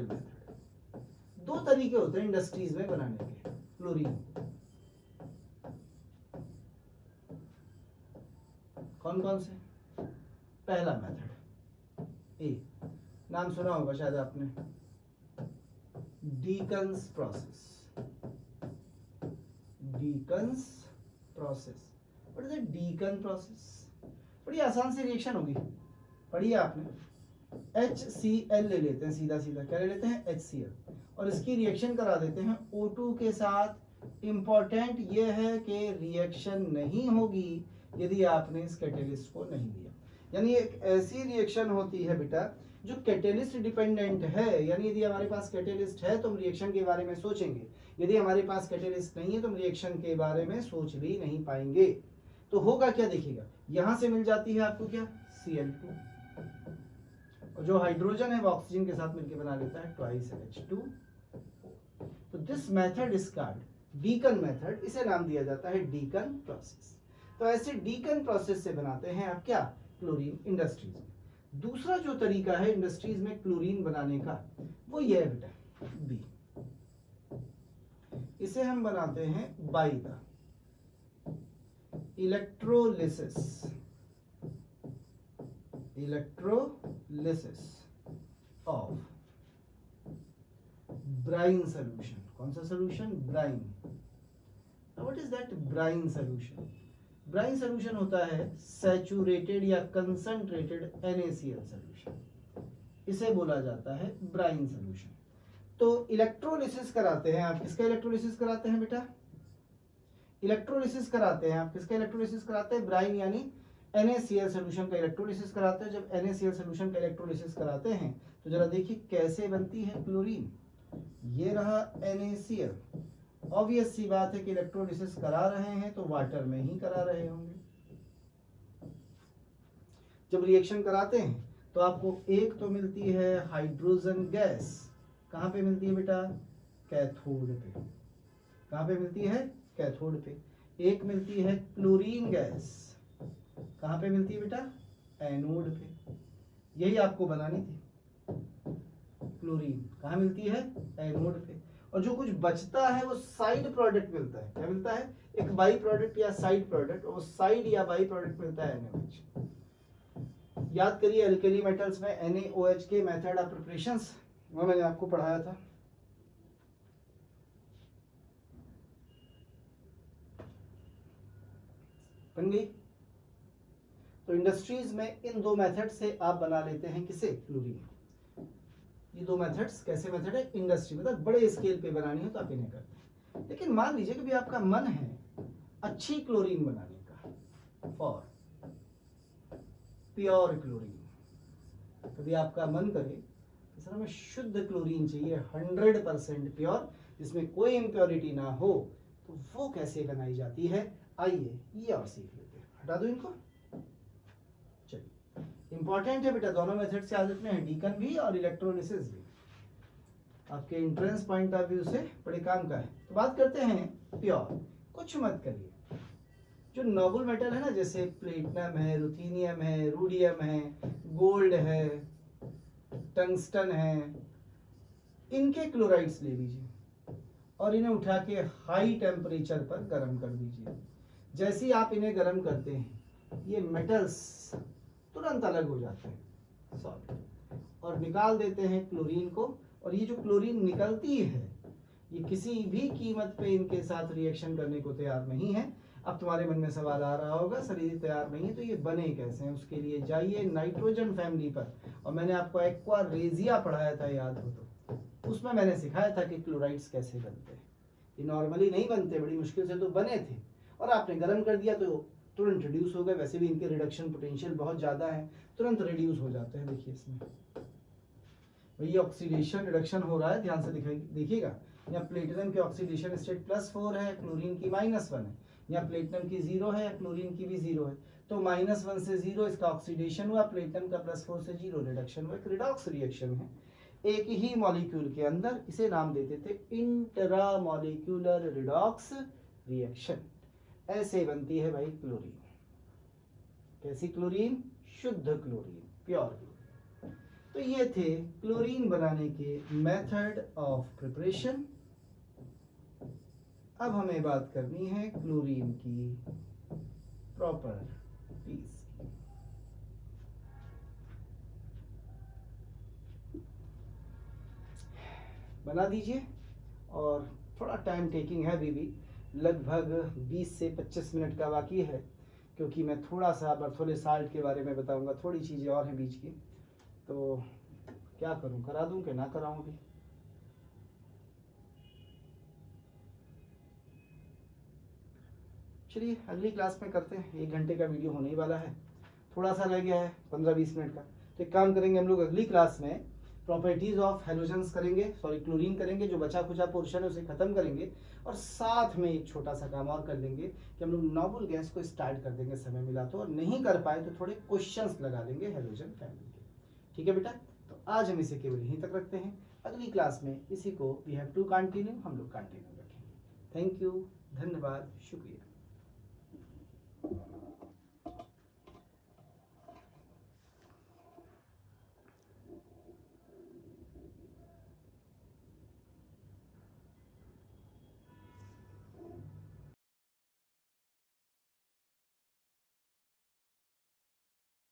मेथड दो तरीके होते हैं इंडस्ट्रीज में बनाने के क्लोरीन। कौन कौन से? पहला मेथड ए, नाम सुना होगा शायद आपने, Deacon's process. Deacon's process, what is the Deacon process? बड़ी आसान सी रिएक्शन होगी, पढ़िए आपने। HCl ले लेते हैं, सीधा सीधा क्या ले लेते हैं? HCl, और इसकी रिएक्शन करा देते हैं O2 के साथ। इंपॉर्टेंट ये है कि रिएक्शन नहीं होगी यदि आपने इस कैटेलिस्ट को नहीं लिया। यानी एक ऐसी रिएक्शन होती है बेटा जो कैटेलिस्ट डिपेंडेंट है। यानी यदि हमारे पास कैटेलिस्ट है तो हम रिएक्शन के बारे में सोचेंगे, यदि हमारे पास कैटेलिस्ट नहीं है तो हम रिएक्शन के बारे में सोच भी नहीं पाएंगे। तो होगा क्या? देखिएगा, यहां से मिल जाती है आपको क्या? Cl2, और जो हाइड्रोजन है वो ऑक्सीजन के साथ मिलकर बना लेता है ट्वाइस H2। तो this method is called Deacon method, इसे नाम दिया जाता है डीकन प्रोसेस। तो ऐसे डीकन प्रोसेस से बनाते हैं आप क्या, क्लोरीन इंडस्ट्रीज में। दूसरा जो तरीका है इंडस्ट्रीज में क्लोरीन बनाने का वो ये है बेटा बी, इसे हम बनाते हैं by the electrolysis of brine solution. कौन सा solution, brine. What is that brine solution? Brine solution होता है सैचुरेटेड या कंसंट्रेटेड NaCl सोल्यूशन, इसे बोला जाता है ब्राइन सोल्यूशन। तो इलेक्ट्रोलिसिस कराते हैं आप, किसका इलेक्ट्रोलिसिस कराते हैं बेटा, इलेक्ट्रोलिसिस कराते हैं आप, किसका इलेक्ट्रोलिसिस कराते हैं, ब्राइन यानी NaCl सोल्यूशन का इलेक्ट्रोलिसिस कराते हैं। जब NaCl सोल्यूशन का इलेक्ट्रोलिसिस कराते हैं तो जरा देखिए कैसे बनती है क्लोरीन। ये रहा NaCl, ऑब्वियस सी बात है कि इलेक्ट्रोलिसिस करा रहे हैं तो वाटर में ही करा रहे होंगे। जब रिएक्शन कराते हैं तो आपको एक तो मिलती है हाइड्रोजन गैस, कहां पे मिलती है बेटा, कैथोड पे। कहां पे मिलती है, कैथोड पे। एक मिलती है क्लोरीन गैस, कहां पे मिलती है बेटा, एनोड पे। यही आपको बनानी थी, क्लोरीन कहां मिलती है, एनोड पे। और जो कुछ बचता है वो साइड प्रोडक्ट मिलता है, क्या मिलता है, एक बाई प्रोडक्ट या साइड प्रोडक्ट, वो साइड या बाई प्रोडक्ट मिलता है NaOH। याद करिए अल्कली मेटल्स में NaOH के मेथड ऑफ प्रिपरेशंस, वो मैंने आपको पढ़ाया था। बन गई। तो इंडस्ट्रीज में इन दो मेथड से आप बना लेते हैं किसे, क्लोरीन। ये दो मेथड्स कैसे मेथड है, इंडस्ट्री मतलब बड़े स्केल पे बनानी हो तो आप इन्हें करते हैं। लेकिन मान लीजिए कि भी आपका मन है अच्छी क्लोरीन बनाने का, फॉर प्योर क्लोरीन, कभी आपका मन करे कि सर हमें शुद्ध क्लोरीन चाहिए 100% प्योर, जिसमें कोई इम्प्योरिटी ना हो, तो वो कैसे बनाई जाती है, आइए ये और सीख लेते हैं। हटा दो इनको, चलिए इंपॉर्टेंट है बेटा, दोनों मेथड से याद रखना है, डीकन भी और इलेक्ट्रोलिसिस भी, आपके एंट्रेंस पॉइंट ऑफ व्यू से बड़े काम का है। तो बात करते हैं प्योर, कुछ मत करिए। जो नोबल मेटल है ना, जैसे प्लेटिनम है, रुथेनियम है, रूडियम है, गोल्ड है, टंगस्टन है, इनके क्लोराइड्स ले लीजिए और इन्हें उठा के हाई टेम्परेचर पर गर्म कर दीजिए। जैसे ही आप इन्हें गर्म करते हैं ये मेटल्स तुरंत अलग हो जाते हैं सॉलिड, और निकाल देते हैं क्लोरीन को। और ये जो क्लोरीन निकलती है ये किसी भी कीमत पे इनके साथ रिएक्शन करने को तैयार नहीं है। अब तुम्हारे मन में सवाल आ रहा होगा सर ये तैयार नहीं है तो ये बने कैसे हैं, उसके लिए जाइए नाइट्रोजन फैमिली पर, और मैंने आपको एक्वा रेजिया पढ़ाया था याद हो तो, उसमें मैंने सिखाया था कि क्लोराइड्स कैसे बनते हैं। ये नॉर्मली नहीं बनते, बड़ी मुश्किल से तो बने थे, और आपने गर्म कर दिया तो तुरंत रिड्यूस हो गए। वैसे भी इनके रिडक्शन पोटेंशियल बहुत ज़्यादा है, तुरंत रिड्यूस हो जाते हैं। देखिए इसमें ये ऑक्सीडेशन रिडक्शन हो रहा है, ध्यान से देखिएगा। यहाँ प्लेटिनम की ऑक्सीडेशन स्टेट +4 है, क्लोरीन की -1 है। यहाँ प्लेटिनम की 0 है, क्लोरीन की भी 0 है। तो -1 से 0 इसका ऑक्सीडेशन हुआ, प्लेटिनम का +4 से 0 रिडक्शन हुआ। एक रिडॉक्स रिएक्शन है एक ही मॉलिक्यूल के अंदर, इसे नाम देते थे इंट्रा मॉलिक्यूलर रिडॉक्स रिएक्शन। ऐसे बनती है भाई क्लोरीन। कैसी क्लोरीन, शुद्ध क्लोरीन, प्योर क्लोरीन। तो ये थे क्लोरीन बनाने के मेथड ऑफ प्रिपरेशन। अब हमें बात करनी है क्लोरीन की प्रॉपर्टीज। बना दीजिए, और थोड़ा टाइम टेकिंग है अभी भी, लगभग 20 से 25 मिनट का बाकी है, क्योंकि मैं थोड़ा सा बर्थोले साल्ट के बारे में बताऊंगा, थोड़ी चीज़ें और हैं बीच की। तो क्या करूं, करा दूं कि ना कराऊं अभी? चलिए अगली क्लास में करते हैं, 1 घंटे का वीडियो होने ही वाला है, थोड़ा सा रह गया है 15-20 मिनट का। तो एक काम करेंगे हम लोग, अगली क्लास में प्रॉपर्टीज ऑफ हेलोजन्स करेंगे, सॉरी क्लोरीन करेंगे, जो बचा खुचा पोर्शन है उसे खत्म करेंगे, और साथ में एक छोटा सा काम और कर लेंगे कि हम लोग नोबल गैस को स्टार्ट कर देंगे समय मिला तो, और नहीं कर पाए तो थोड़े क्वेश्चंस लगा देंगे हेलोजन फैमिली के। ठीक है बेटा, तो आज हम इसे केवल यहीं तक रखते हैं। अगली क्लास में इसी को वी हैव टू कंटिन्यू, हम लोग कंटिन्यू रखेंगे। थैंक यू, धन्यवाद, शुक्रिया।